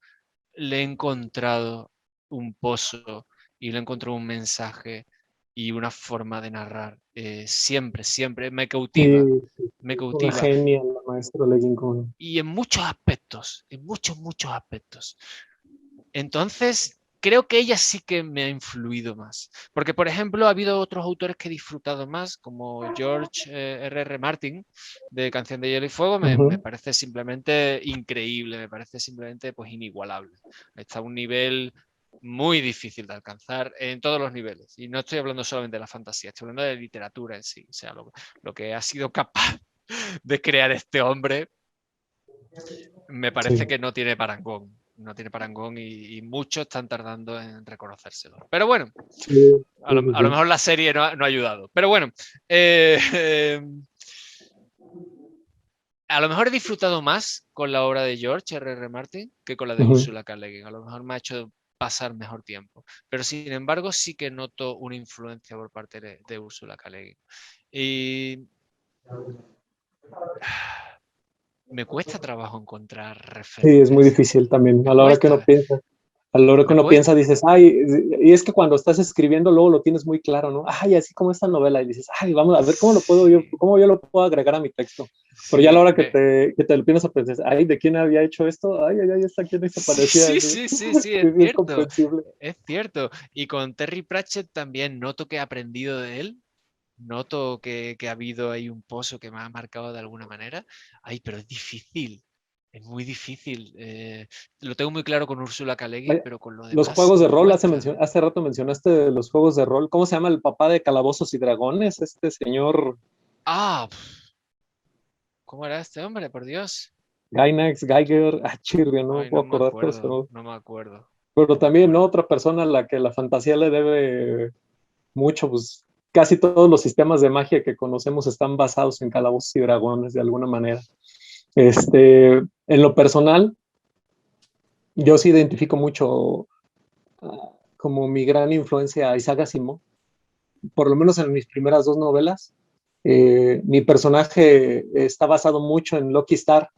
le he encontrado un pozo y le he encontrado un mensaje y una forma de narrar. Siempre, siempre me cautiva, sí, me una cautiva. genia la maestra Leguín. Y en muchos aspectos, en muchos, muchos aspectos. Entonces, creo que ella sí que me ha influido más. Porque, por ejemplo, ha habido otros autores que he disfrutado más, como George R.R. Martin, de Canción de Hielo y Fuego, me parece simplemente increíble, me parece simplemente pues inigualable. Está a un nivel muy difícil de alcanzar en todos los niveles. Y no estoy hablando solamente de la fantasía, estoy hablando de literatura en sí. O sea, lo que ha sido capaz de crear este hombre me parece Sí. que no tiene parangón. No tiene parangón y muchos están tardando en reconocérselo. Pero bueno, Sí, a sí, lo sí. mejor la serie no ha ayudado. Pero bueno, eh, eh, a lo mejor he disfrutado más con la obra de George R.R. Martin que con la de Ujú. Ursula K. Le Guin. A lo mejor me ha hecho pasar mejor tiempo. Pero sin embargo, sí que noto una influencia por parte de Ursula K. Le Guin. Y me cuesta trabajo encontrar Sí, es muy referentes. difícil también. Me A la hora que uno cuesta, piensa, a la hora que me uno cuesta. piensa, dices, ay, y es que cuando estás escribiendo, luego lo tienes muy claro, ¿no? Ay, así como esta novela, y dices, ay, vamos a ver cómo lo puedo yo, Sí, cómo yo lo puedo agregar a mi texto. Pero ya a la sí, hora que te lo piensas, pues, ay, ¿de quién había hecho esto? Ay, ay, ay, esta quién desaparecía. sí, Sí, sí, sí, sí, sí, sí, es comprensible. es cierto. Y con Terry Pratchett también noto que he aprendido de él, noto que ha habido ahí un pozo que me ha marcado de alguna manera. Ay, pero es muy difícil. Lo tengo muy claro con Úrsula K. Le Guin, Ay, pero con lo los demás juegos de me rol, cuesta. hace rato mencionaste los juegos de rol. ¿Cómo se llama el papá de Calabozos y Dragones? Este señor Ah, ¿cómo era este hombre? Por Dios. Gainax, Geiger, chirria, no me Ay, no puedo me acordar, acuerdo, no me acuerdo, pero no me también, ¿no? acuerdo. Otra persona a la que la fantasía le debe mucho, pues casi todos los sistemas de magia que conocemos están basados en calabozos y dragones de alguna manera. En lo personal, yo sí identifico mucho como mi gran influencia a Isaac Asimov, por lo menos en mis primeras dos novelas. Mi personaje está basado mucho en Lucky Star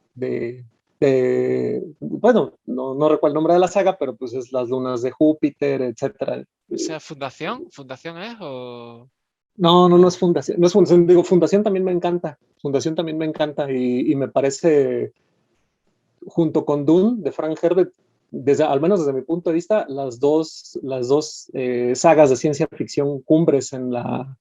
bueno, no recuerdo el nombre de la saga, pero pues es las lunas de Júpiter, etcétera. O sea, ¿Fundación? ¿Fundación es No es o... fundación, no es fundación, digo, fundación también me encanta, fundación también me encanta y me parece, junto con Dune de Frank Herbert, al menos desde mi punto de vista, las dos sagas de ciencia ficción cumbres en la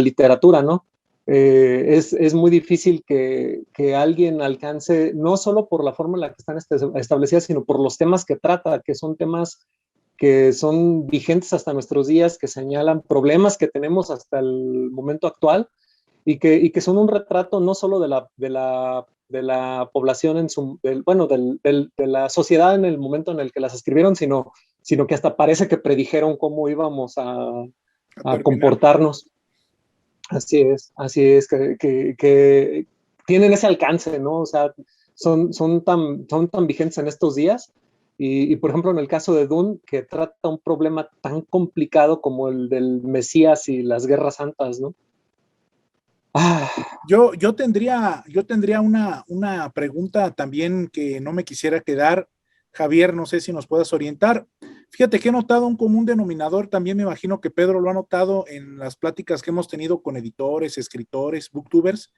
literatura, ¿no? Es muy difícil que alguien alcance, no solo por la forma en la que están establecidas, sino por los temas que trata, que son temas que son vigentes hasta nuestros días, que señalan problemas que tenemos hasta el momento actual y que son un retrato no solo de la población bueno, de la sociedad en el momento en el que las escribieron, sino que hasta parece que predijeron cómo íbamos A a terminar. comportarnos. Así es, que tienen ese alcance, ¿no? O sea, son tan vigentes en estos días. Por ejemplo, en el caso de Dune, que trata un problema tan complicado como el del Mesías y las guerras santas, ¿no? Ah, Yo tendría una pregunta también que no me quisiera quedar. Javier, no sé si nos puedas orientar. Fíjate que he notado un común denominador, también me imagino que Pedro lo ha notado en las pláticas que hemos tenido con editores, escritores, booktubers,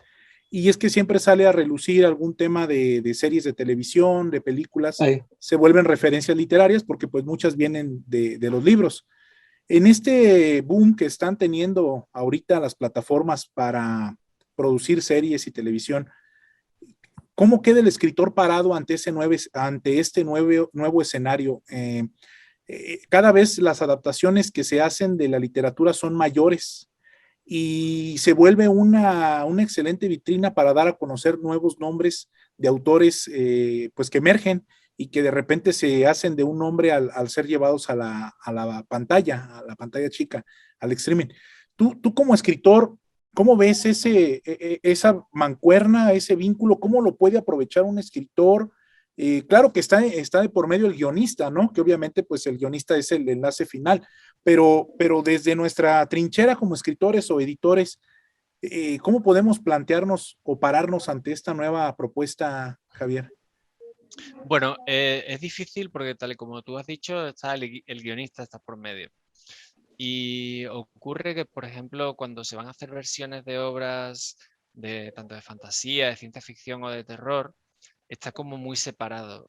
y es que siempre sale a relucir algún tema de series de televisión, de películas, ay, se vuelven referencias literarias porque pues muchas vienen de los libros. En este boom que están teniendo ahorita las plataformas para producir series y televisión, ¿cómo queda el escritor parado ante este nuevo escenario? Cada vez las adaptaciones que se hacen de la literatura son mayores y se vuelve una excelente vitrina para dar a conocer nuevos nombres de autores pues que emergen y que de repente se hacen de un nombre al ser llevados a la pantalla chica, al streaming. Tú como escritor, ¿cómo ves esa mancuerna, ese vínculo? ¿Cómo lo puede aprovechar un escritor? Claro que está de por medio el guionista, ¿no? Que obviamente pues el guionista es el enlace final, pero desde nuestra trinchera como escritores o editores, ¿cómo podemos plantearnos o pararnos ante esta nueva propuesta, Javier? Bueno, es difícil porque tal y como tú has dicho, está el guionista está por medio. Y ocurre que, por ejemplo, cuando se van a hacer versiones de obras de tanto de fantasía, de ciencia ficción o de terror, está como muy separado.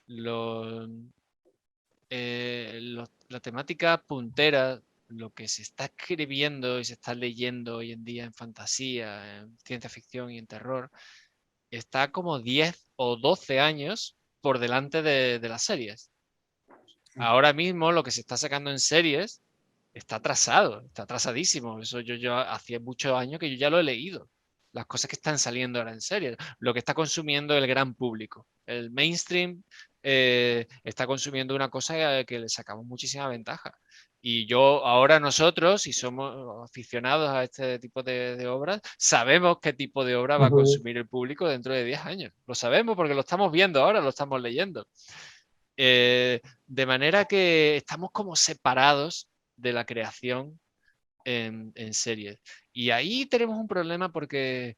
Lo- la temática puntera, lo que se está escribiendo y se está leyendo hoy en día en fantasía, en ciencia ficción y en terror, está como 10 o 12 años por delante de las series. ahora mismo lo que se está sacando en series está atrasado, está atrasadísimo. Eso yo hacía muchos años que yo ya lo he leído. Las cosas que están saliendo ahora en series, lo que está consumiendo el gran público. El mainstream está consumiendo una cosa que le sacamos muchísima ventaja. Y ahora nosotros, si somos aficionados a este tipo de obras, sabemos qué tipo de obra va a consumir el público dentro de 10 años. Lo sabemos porque lo estamos viendo ahora, lo estamos leyendo. De manera que estamos como separados de la creación en series. Y ahí tenemos un problema porque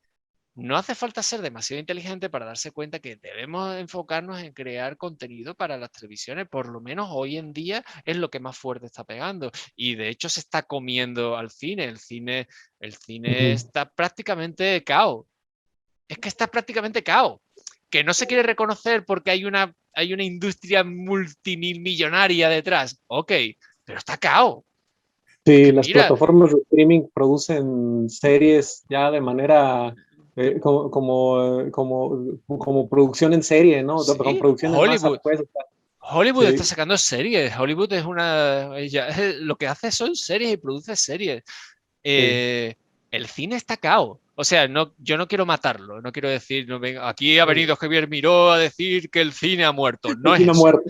no hace falta ser demasiado inteligente para darse cuenta que debemos enfocarnos en crear contenido para las televisiones. Por lo menos hoy en día es lo que más fuerte está pegando. Y de hecho se está comiendo al cine. El cine está prácticamente cao. Es que está prácticamente cao. Que no se quiere reconocer porque hay una industria multimillonaria detrás. Ok, pero está cao. Sí, las plataformas de streaming producen series ya de manera como producción en serie, ¿no? Sí, Con producción en masa, pues. Hollywood está sacando series. Hollywood es lo que hace son series y produce series. El cine está cao. O sea, yo no quiero matarlo, no quiero decir, no, venga, aquí ha venido Javier Miró a decir que el cine ha muerto. No es eso.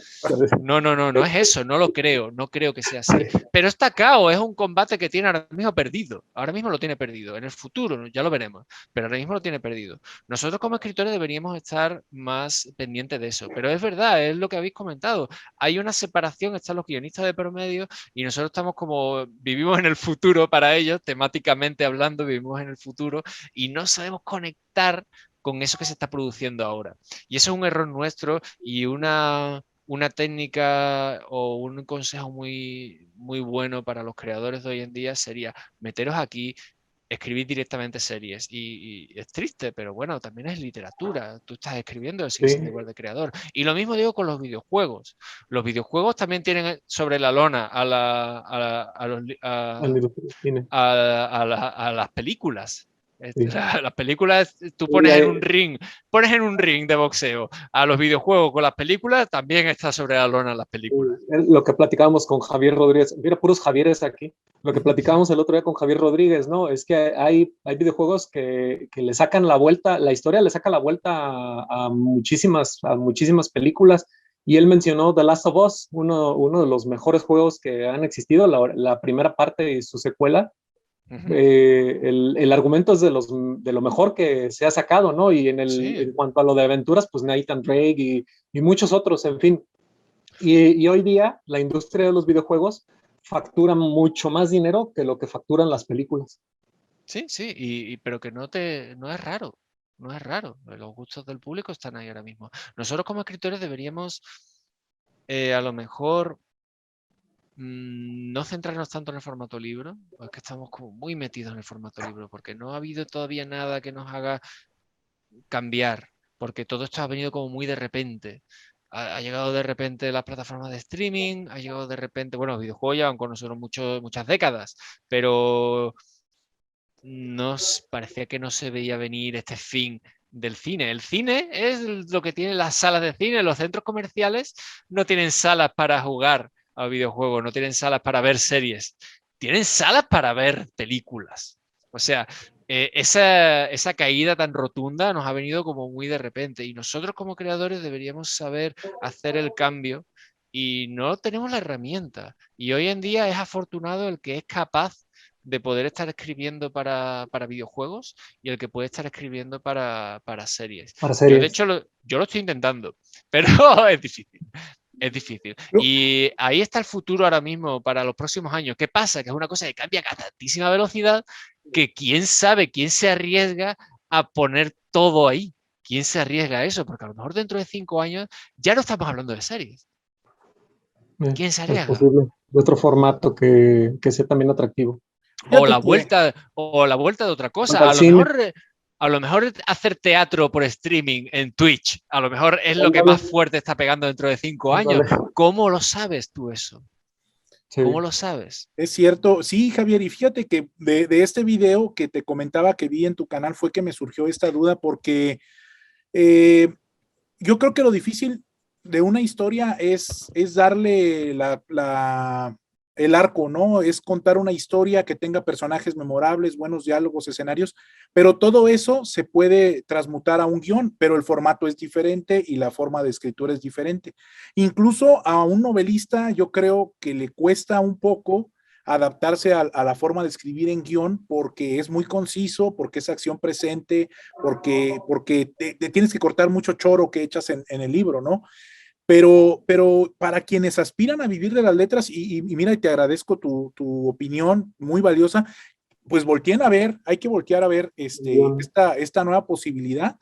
No es eso, no lo creo, no creo que sea así. Pero está cao, es un combate que tiene ahora mismo perdido. Ahora mismo lo tiene perdido. En el futuro ya lo veremos, pero ahora mismo lo tiene perdido. Nosotros como escritores deberíamos estar más pendientes de eso. Pero es verdad, es lo que habéis comentado. Hay una separación, están los guionistas de promedio y nosotros estamos como, vivimos en el futuro para ellos, temáticamente hablando, vivimos en el futuro y no sabemos conectar con eso que se está produciendo ahora. Y eso es un error nuestro y una técnica o un consejo muy, muy bueno para los creadores de hoy en día sería meteros aquí, escribir directamente series. Y es triste, pero bueno, también es literatura. Tú estás escribiendo, sigues siendo igual de creador. Y lo mismo digo con los videojuegos. Los videojuegos también tienen sobre la lona a las películas. Las películas, tú pones en un ring de boxeo. A los videojuegos con las películas también está sobre la lona las películas. Lo que platicábamos con Javier Rodríguez, mira, puros Javieres aquí. Lo que platicábamos el otro día con Javier Rodríguez, ¿no? Es que hay videojuegos que le sacan la vuelta, la historia le saca la vuelta a muchísimas películas. Y él mencionó The Last of Us, uno de los mejores juegos que han existido, la primera parte y su secuela. El argumento es de lo mejor que se ha sacado, ¿no? Y en cuanto a lo de aventuras, pues Nathan Drake y muchos otros, en fin. Y hoy día la industria de los videojuegos factura mucho más dinero que lo que facturan las películas. Sí, pero que no es raro, no es raro. Los gustos del público están ahí ahora mismo. Nosotros como escritores deberíamos a lo mejor no centrarnos tanto en el formato libro, porque estamos como muy metidos en el formato libro, porque no ha habido todavía nada que nos haga cambiar, porque todo esto ha venido como muy de repente. Ha llegado de repente las plataformas de streaming, ha llegado de repente, bueno, los videojuegos llevan con nosotros muchas décadas, pero nos parecía que no se veía venir este fin del cine. El cine es lo que tiene las salas de cine, los centros comerciales no tienen salas para jugar a videojuegos, no tienen salas para ver series, tienen salas para ver películas. O sea, esa caída tan rotunda nos ha venido como muy de repente y nosotros como creadores deberíamos saber hacer el cambio y no tenemos la herramienta. Y hoy en día es afortunado el que es capaz de poder estar escribiendo para videojuegos y el que puede estar escribiendo para series. Yo, de hecho, yo lo estoy intentando, pero es difícil. Es difícil. Y ahí está el futuro ahora mismo para los próximos años. ¿Qué pasa? Que es una cosa que cambia a tantísima velocidad que quién sabe, quién se arriesga a poner todo ahí. ¿Quién se arriesga a eso? Porque a lo mejor dentro de 5 años ya no estamos hablando de series. ¿Quién se arriesga? Es posible. De otro formato que sea también atractivo. O la vuelta de otra cosa. A lo mejor hacer teatro por streaming en Twitch, a lo mejor es lo que más fuerte está pegando dentro de 5 años. ¿Cómo lo sabes tú eso? Sí. ¿Cómo lo sabes? Es cierto, sí, Javier, y fíjate que de este video que te comentaba que vi en tu canal fue que me surgió esta duda porque yo creo que lo difícil de una historia es darle el arco, ¿no? Es contar una historia que tenga personajes memorables, buenos diálogos, escenarios, pero todo eso se puede transmutar a un guión, pero el formato es diferente y la forma de escritura es diferente. Incluso a un novelista yo creo que le cuesta un poco adaptarse a la forma de escribir en guión porque es muy conciso, porque es acción presente, porque te tienes que cortar mucho choro que echas en el libro, ¿no? Pero para quienes aspiran a vivir de las letras, y mira, y te agradezco tu opinión muy valiosa, pues volteen a ver, hay que voltear a ver esta nueva posibilidad,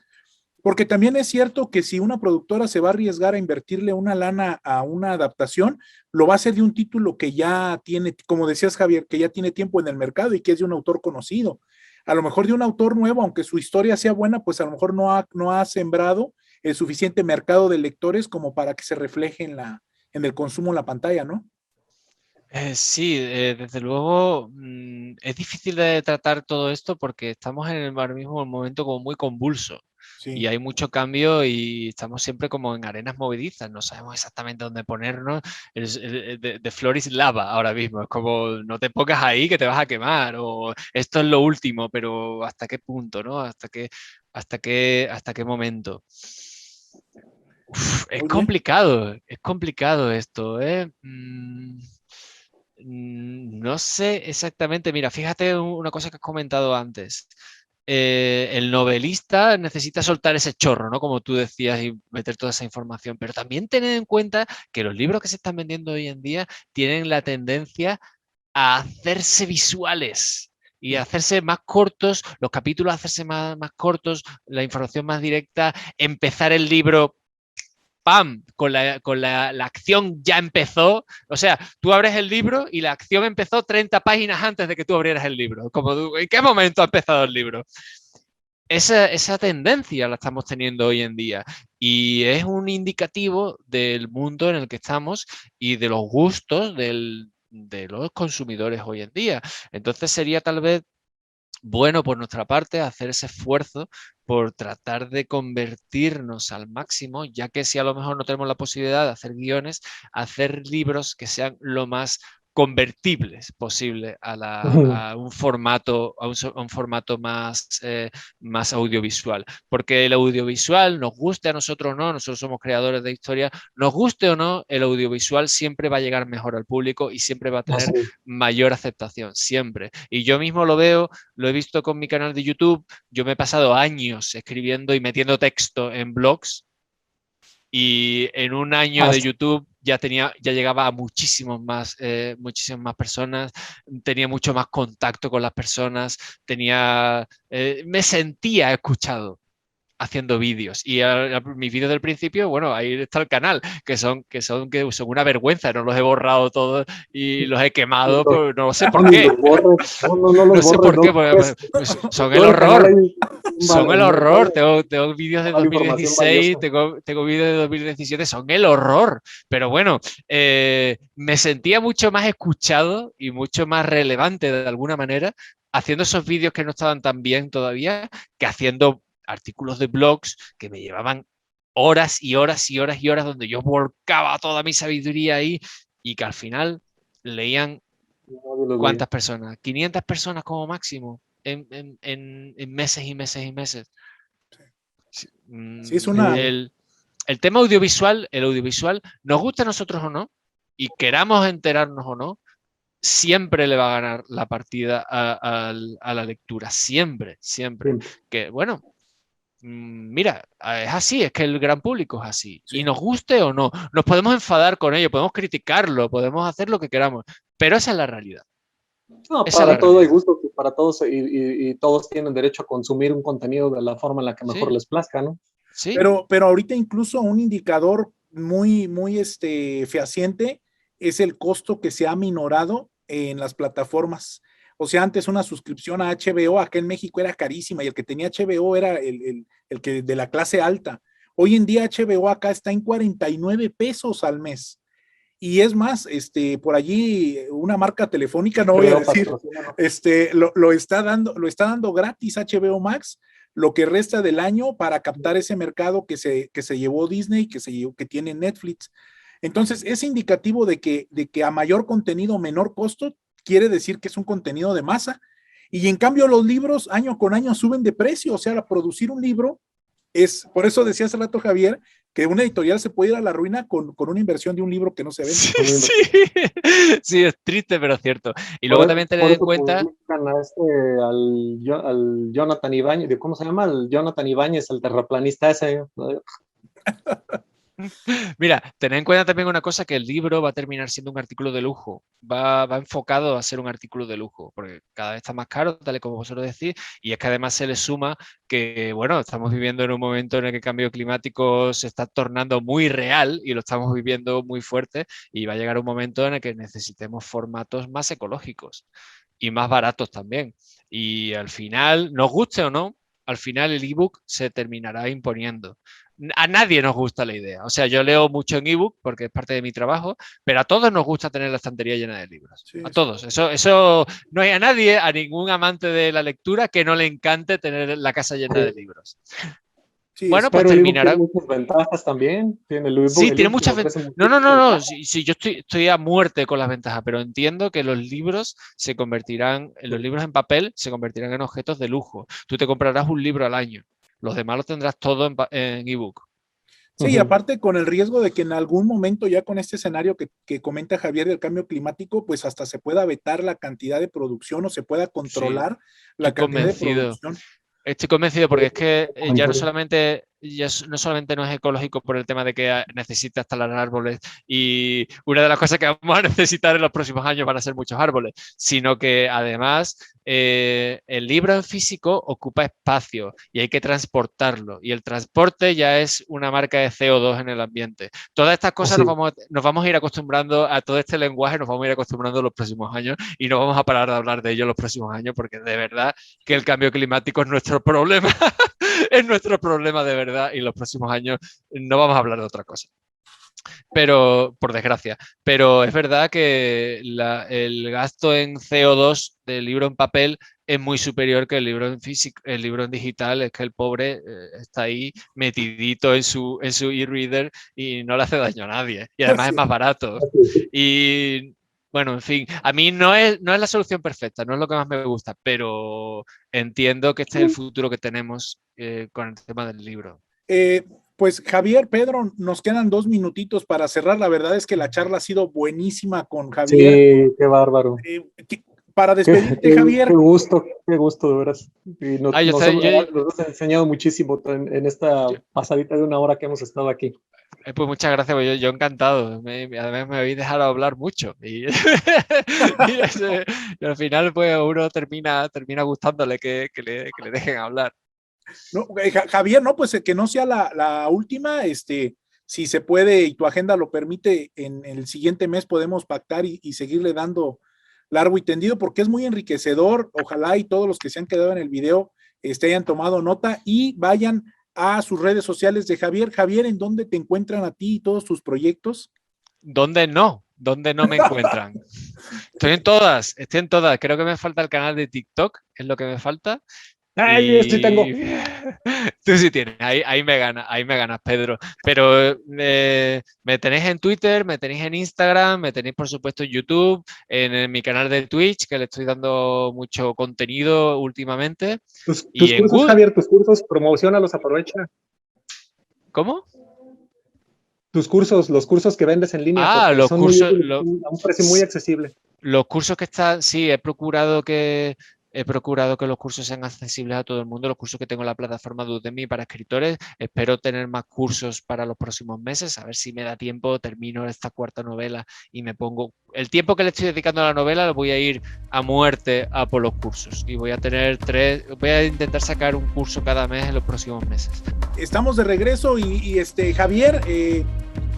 porque también es cierto que si una productora se va a arriesgar a invertirle una lana a una adaptación, lo va a hacer de un título que ya tiene, como decías Javier, que ya tiene tiempo en el mercado y que es de un autor conocido. A lo mejor de un autor nuevo, aunque su historia sea buena, pues a lo mejor no ha sembrado el suficiente mercado de lectores como para que se refleje en el consumo en la pantalla, ¿no? Sí, desde luego es difícil de tratar todo esto porque estamos ahora mismo en un momento como muy convulso y Sí. hay mucho cambio y estamos siempre como en arenas movedizas, no sabemos exactamente dónde ponernos, de flor y lava ahora mismo, es como no te pongas ahí que te vas a quemar o esto es lo último, pero ¿hasta qué punto, no? ¿Hasta qué momento? Muy bien. Es complicado esto, ¿eh? No sé exactamente, mira, fíjate una cosa que has comentado antes. El novelista necesita soltar ese chorro, ¿no? Como tú decías, y meter toda esa información, pero también tener en cuenta que los libros que se están vendiendo hoy en día tienen la tendencia a hacerse visuales y a hacerse más cortos, los capítulos a hacerse más cortos, la información más directa, empezar el libro ¡pam! La acción ya empezó. O sea, tú abres el libro y la acción empezó 30 páginas antes de que tú abrieras el libro. ¿En qué momento ha empezado el libro? Esa tendencia la estamos teniendo hoy en día y es un indicativo del mundo en el que estamos y de los gustos de los consumidores hoy en día. Entonces sería tal vez bueno por nuestra parte hacer ese esfuerzo por tratar de convertirnos al máximo, ya que si a lo mejor no tenemos la posibilidad de hacer guiones, hacer libros que sean lo más convertibles posible a un formato, a un formato más audiovisual. Porque el audiovisual, nos guste a nosotros o no, nosotros somos creadores de historia, nos guste o no, el audiovisual siempre va a llegar mejor al público y siempre va a tener mayor aceptación, siempre. Y yo mismo lo veo, lo he visto con mi canal de YouTube, yo me he pasado años escribiendo y metiendo texto en blogs y en un año de YouTube ya llegaba a muchísimas más personas, tenía mucho más contacto con las personas, me sentía escuchado haciendo vídeos. Y mis vídeos del principio, bueno, ahí está el canal, que son una vergüenza, no los he borrado todos y los he quemado, pero no sé por qué. No No los sé borres, por no qué, los pues, son el todo el canal horror. ahí, Son el horror. toda Tengo vídeos de la información 2016, valiosa. tengo vídeos de 2017, son el horror. Pero bueno, me sentía mucho más escuchado y mucho más relevante de alguna manera haciendo esos vídeos que no estaban tan bien todavía que haciendo artículos de blogs que me llevaban horas y horas y horas y horas donde yo volcaba toda mi sabiduría ahí y que al final leían ¿cuántas personas? 500 personas como máximo en meses y meses y meses. Sí, es una, El tema audiovisual, el audiovisual, nos gusta a nosotros o no, y queramos enterarnos o no, siempre le va a ganar la partida a la lectura, siempre, siempre. Que bueno, mira, es así, es que el gran público es así. Y sí. nos guste o no, nos podemos enfadar con ello, podemos criticarlo, podemos hacer lo que queramos, pero esa es la realidad. No, Esa es la para todo hay realidad. gusto, para todos y todos tienen derecho a consumir un contenido de la forma en la que mejor Sí, les plazca, ¿no? sí. Pero ahorita incluso un indicador muy fehaciente es el costo que se ha minorado en las plataformas. O sea, antes una suscripción a HBO acá en México era carísima y el que tenía HBO era el que de la clase alta. Hoy en día HBO acá está en 49 pesos al mes. Y es más, por allí una marca telefónica, no voy a HBO decir, patrocina, ¿no? lo está dando gratis HBO Max lo que resta del año para captar ese mercado que se llevó Disney, que tiene Netflix. Entonces, es indicativo de que a mayor contenido, menor costo, quiere decir que es un contenido de masa. Y en cambio, los libros año con año suben de precio. O sea, producir un libro por eso decía hace rato Javier, que una editorial se puede ir a la ruina con una inversión de un libro que no se vende. Sí, sí, es triste, pero cierto. Y luego también tener en cuenta... al Jonathan Ibáñez, ¿cómo se llama? El Jonathan Ibáñez, el terraplanista ese. Mira, tened en cuenta también una cosa, que el libro va a terminar siendo un artículo de lujo, va enfocado a ser un artículo de lujo, porque cada vez está más caro, tal y como vosotros decís, y es que además se le suma que, bueno, estamos viviendo en un momento en el que el cambio climático se está tornando muy real y lo estamos viviendo muy fuerte, y va a llegar un momento en el que necesitemos formatos más ecológicos y más baratos también. Y al final, nos guste o no, al final el ebook se terminará imponiendo. A nadie nos gusta la idea. O sea, yo leo mucho en ebook porque es parte de mi trabajo, pero a todos nos gusta tener la estantería llena de libros. Sí, a todos. Eso no hay a nadie, a ningún amante de la lectura, que no le encante tener la casa llena de libros. Sí, bueno, pues terminará. Tiene muchas ventajas también. Tiene el ebook, sí, tiene muchas ventajas. No. Sí, yo estoy a muerte con las ventajas, pero entiendo que los libros los libros en papel se convertirán en objetos de lujo. Tú te comprarás un libro al año. Los demás los tendrás todo en ebook. Sí, y aparte con el riesgo de que en algún momento, ya con este escenario que comenta Javier del cambio climático, pues hasta se pueda vetar la cantidad de producción o se pueda controlar la cantidad de producción. Estoy convencido, porque es que ya no solamente no es ecológico por el tema de que necesitas talar árboles, y una de las cosas que vamos a necesitar en los próximos años van a ser muchos árboles, sino que además el libro en físico ocupa espacio y hay que transportarlo, y el transporte ya es una marca de CO2 en el ambiente. Todas estas cosas nos vamos a ir acostumbrando a todo este lenguaje, nos vamos a ir acostumbrando en los próximos años, y no vamos a parar de hablar de ello en los próximos años, porque de verdad que el cambio climático es nuestro problema. Es nuestro problema de verdad, y en los próximos años no vamos a hablar de otra cosa. Pero, por desgracia, pero es verdad que el gasto en CO2 del libro en papel es muy superior que el libro en físico, el libro en digital. Es que el pobre está ahí metidito en su e-reader y no le hace daño a nadie. Y además es más barato. Y bueno, en fin, a mí no es la solución perfecta, no es lo que más me gusta, pero entiendo que este es el futuro que tenemos con el tema del libro. Pues Javier, Pedro, nos quedan 2 minutitos para cerrar. La verdad es que la charla ha sido buenísima con Javier. Sí, qué bárbaro. Para despedirte, Javier. Qué gusto, de veras. Y nos has enseñado muchísimo en esta pasadita de 1 hora que hemos estado aquí. Pues muchas gracias, pues yo encantado. Además me habéis dejado hablar mucho. Y al final pues uno termina gustándole que le dejen hablar. No, Javier, no, pues que no sea la última, si se puede y tu agenda lo permite, en el siguiente mes podemos pactar y seguirle dando largo y tendido, porque es muy enriquecedor. Ojalá y todos los que se han quedado en el video hayan tomado nota y vayan a sus redes sociales de Javier. Javier, ¿en dónde te encuentran a ti y todos tus proyectos? ¿Dónde no me encuentran? Estoy en todas. Creo que me falta el canal de TikTok, es lo que me falta. Yo sí tengo. Tú sí tienes, ahí me ganas, Pedro. Pero me tenéis en Twitter, me tenéis en Instagram, me tenéis por supuesto en YouTube, en mi canal de Twitch, que le estoy dando mucho contenido últimamente. Tus cursos, Javier, tus cursos, promociónalos, aprovecha. ¿Cómo? Tus cursos, los cursos que vendes en línea. Los cursos a un precio muy accesible. Los cursos que están, sí, he procurado que los cursos sean accesibles a todo el mundo, los cursos que tengo en la plataforma de Udemy para escritores. Espero tener más cursos para los próximos meses, a ver si me da tiempo, termino esta 4ª novela y me pongo... El tiempo que le estoy dedicando a la novela lo voy a ir a muerte a por los cursos, y voy a intentar sacar un curso cada mes en los próximos meses. Estamos de regreso y Javier,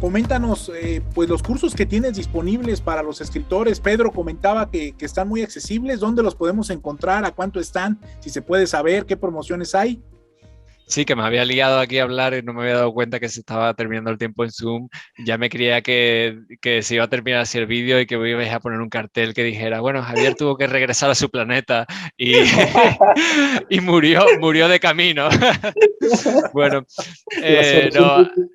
coméntanos pues los cursos que tienes disponibles para los escritores. Pedro comentaba que están muy accesibles. ¿Dónde los podemos encontrar? ¿A cuánto están? Si se puede saber, ¿qué promociones hay? Sí, que me había liado aquí a hablar y no me había dado cuenta que se estaba terminando el tiempo en Zoom. Ya me creía que se iba a terminar así el vídeo y que me ibais a poner un cartel que dijera, bueno, Javier tuvo que regresar a su planeta y, y murió de camino. Bueno, La solución. no,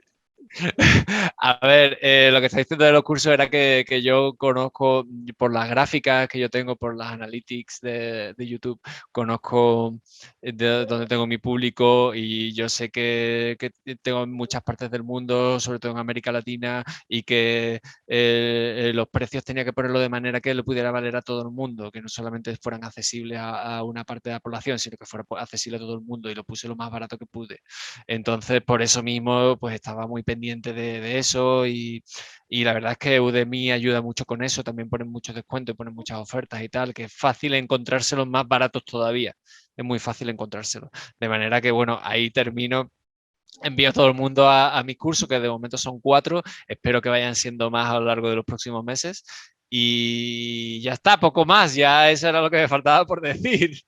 a ver, lo que está diciendo de los cursos era que yo conozco por las gráficas que yo tengo, por las analytics de YouTube, conozco de dónde tengo mi público y yo sé que tengo en muchas partes del mundo, sobre todo en América Latina, y que los precios tenía que ponerlo de manera que le pudiera valer a todo el mundo, que no solamente fueran accesibles a una parte de la población, sino que fuera accesible a todo el mundo, y lo puse lo más barato que pude. Entonces, por eso mismo, pues estaba muy pendiente de eso y la verdad es que Udemy ayuda mucho con eso, también ponen muchos descuentos, ponen muchas ofertas y tal, que es fácil encontrárselos más baratos todavía, es muy fácil encontrárselos. De manera que, bueno, ahí termino. Envío a todo el mundo a mis cursos, que de momento son 4, espero que vayan siendo más a lo largo de los próximos meses. Y ya está, poco más, ya eso era lo que me faltaba por decir.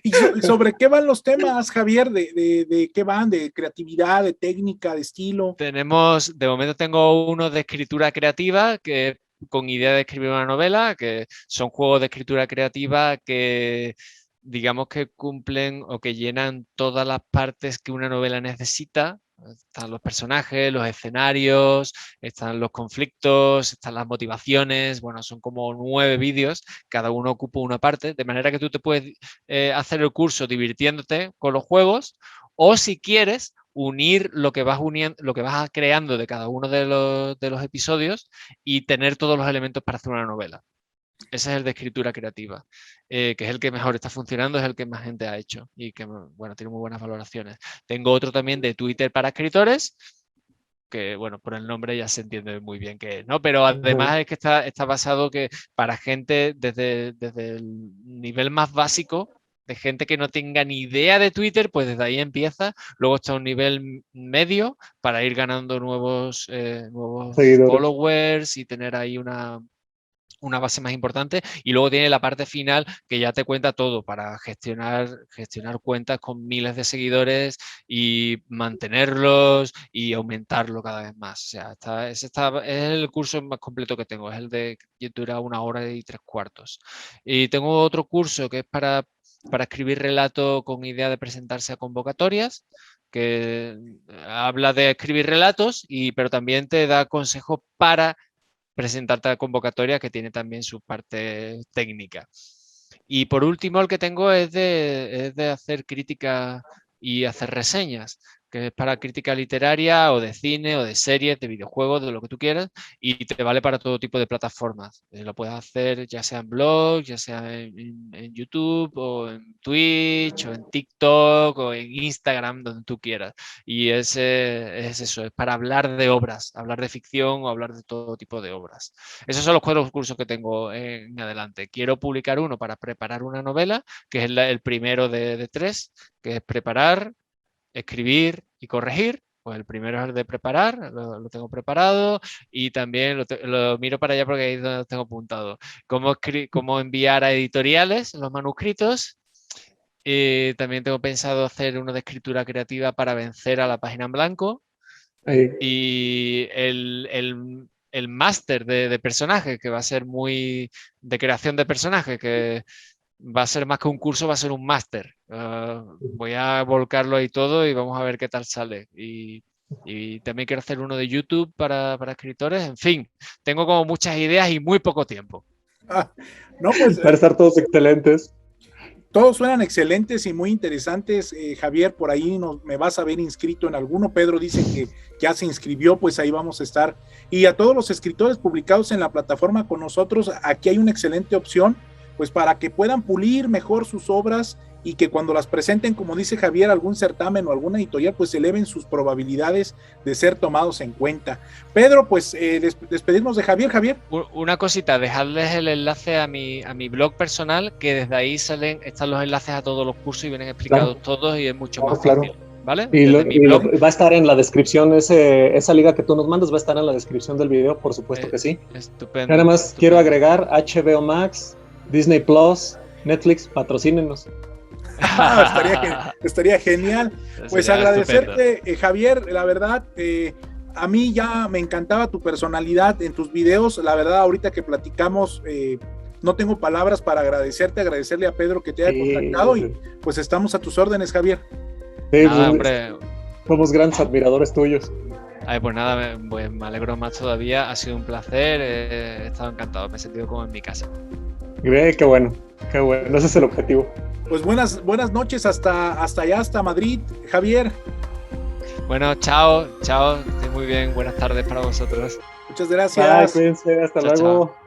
¿Y sobre qué van los temas, Javier? ¿De qué van? ¿De creatividad, de técnica, de estilo? De momento tengo uno de escritura creativa, que con idea de escribir una novela, que son juegos de escritura creativa que digamos que cumplen o que llenan todas las partes que una novela necesita. Están los personajes, los escenarios, están los conflictos, están las motivaciones. Bueno, son como 9 vídeos, cada uno ocupa una parte, de manera que tú te puedes hacer el curso divirtiéndote con los juegos, o si quieres unir lo que vas creando de cada uno de los episodios y tener todos los elementos para hacer una novela. Ese es el de escritura creativa, que es el que mejor está funcionando, es el que más gente ha hecho y que, bueno, tiene muy buenas valoraciones. Tengo otro también de Twitter para escritores, que, bueno, por el nombre ya se entiende muy bien qué es, ¿no? Pero además es que está basado que para gente desde el nivel más básico, de gente que no tenga ni idea de Twitter, pues desde ahí empieza. Luego está un nivel medio para ir ganando nuevos followers y tener ahí una base más importante, y luego tiene la parte final que ya te cuenta todo para gestionar cuentas con miles de seguidores y mantenerlos y aumentarlo cada vez más. O sea, es el curso más completo que tengo, es el de que dura 1 hora y 3/4. Y tengo otro curso que es para escribir relato con idea de presentarse a convocatorias, que habla de escribir relatos, pero también te da consejos para presentarte a la convocatoria, que tiene también su parte técnica. Y por último, el que tengo es de hacer crítica y hacer reseñas, que es para crítica literaria o de cine o de series, de videojuegos, de lo que tú quieras, y te vale para todo tipo de plataformas. Lo puedes hacer ya sea en blog, ya sea en YouTube o en Twitch o en TikTok o en Instagram, donde tú quieras. Y es eso, es para hablar de obras, hablar de ficción o hablar de todo tipo de obras. Esos son los 4 cursos que tengo en adelante. Quiero publicar uno para preparar una novela, que es el primero de 3, que es preparar, escribir y corregir. Pues el primero es el de preparar, lo tengo preparado, y también lo miro para allá porque ahí es donde lo tengo apuntado. Cómo enviar a editoriales los manuscritos. También tengo pensado hacer uno de escritura creativa para vencer a la página en blanco. Y el máster de personajes, que va a ser muy de creación de personajes, que va a ser más que un curso, va a ser un máster. Voy a volcarlo ahí todo y vamos a ver qué tal sale. Y también quiero hacer uno de YouTube para escritores. En fin, tengo como muchas ideas y muy poco tiempo. No, pues, para estar todos excelentes. Todos suenan excelentes y muy interesantes. Javier, por ahí me vas a ver inscrito en alguno. Pedro dice que ya se inscribió, pues ahí vamos a estar. Y a todos los escritores publicados en la plataforma con nosotros, aquí hay una excelente opción, pues para que puedan pulir mejor sus obras y que cuando las presenten, como dice Javier, algún certamen o alguna editorial, pues eleven sus probabilidades de ser tomados en cuenta. Pedro, pues despedirnos de Javier. Javier. Una cosita, dejarles el enlace a mi blog personal, que desde ahí están los enlaces a todos los cursos y vienen explicados todos, y es mucho más fácil. ¿Vale? Y va a estar en la descripción, esa liga que tú nos mandas va a estar en la descripción del video, por supuesto que sí. Estupendo. Nada más quiero agregar HBO Max, Disney Plus, Netflix, patrocínenos. Estaría genial. Pues Sería agradecerte, Javier, la verdad, a mí ya me encantaba tu personalidad en tus videos, la verdad, ahorita que platicamos, no tengo palabras para agradecerle a Pedro que te haya contactado y pues estamos a tus órdenes, Javier. Sí, nada, hombre. Somos grandes admiradores tuyos. Ay, pues nada, pues me alegro más todavía, ha sido un placer, he estado encantado, me he sentido como en mi casa. Qué bueno, ese es el objetivo. Pues buenas noches hasta allá, hasta Madrid, Javier. Bueno, chao, estéis muy bien, buenas tardes para vosotros. Muchas gracias. Cuídense, hasta luego. Chao.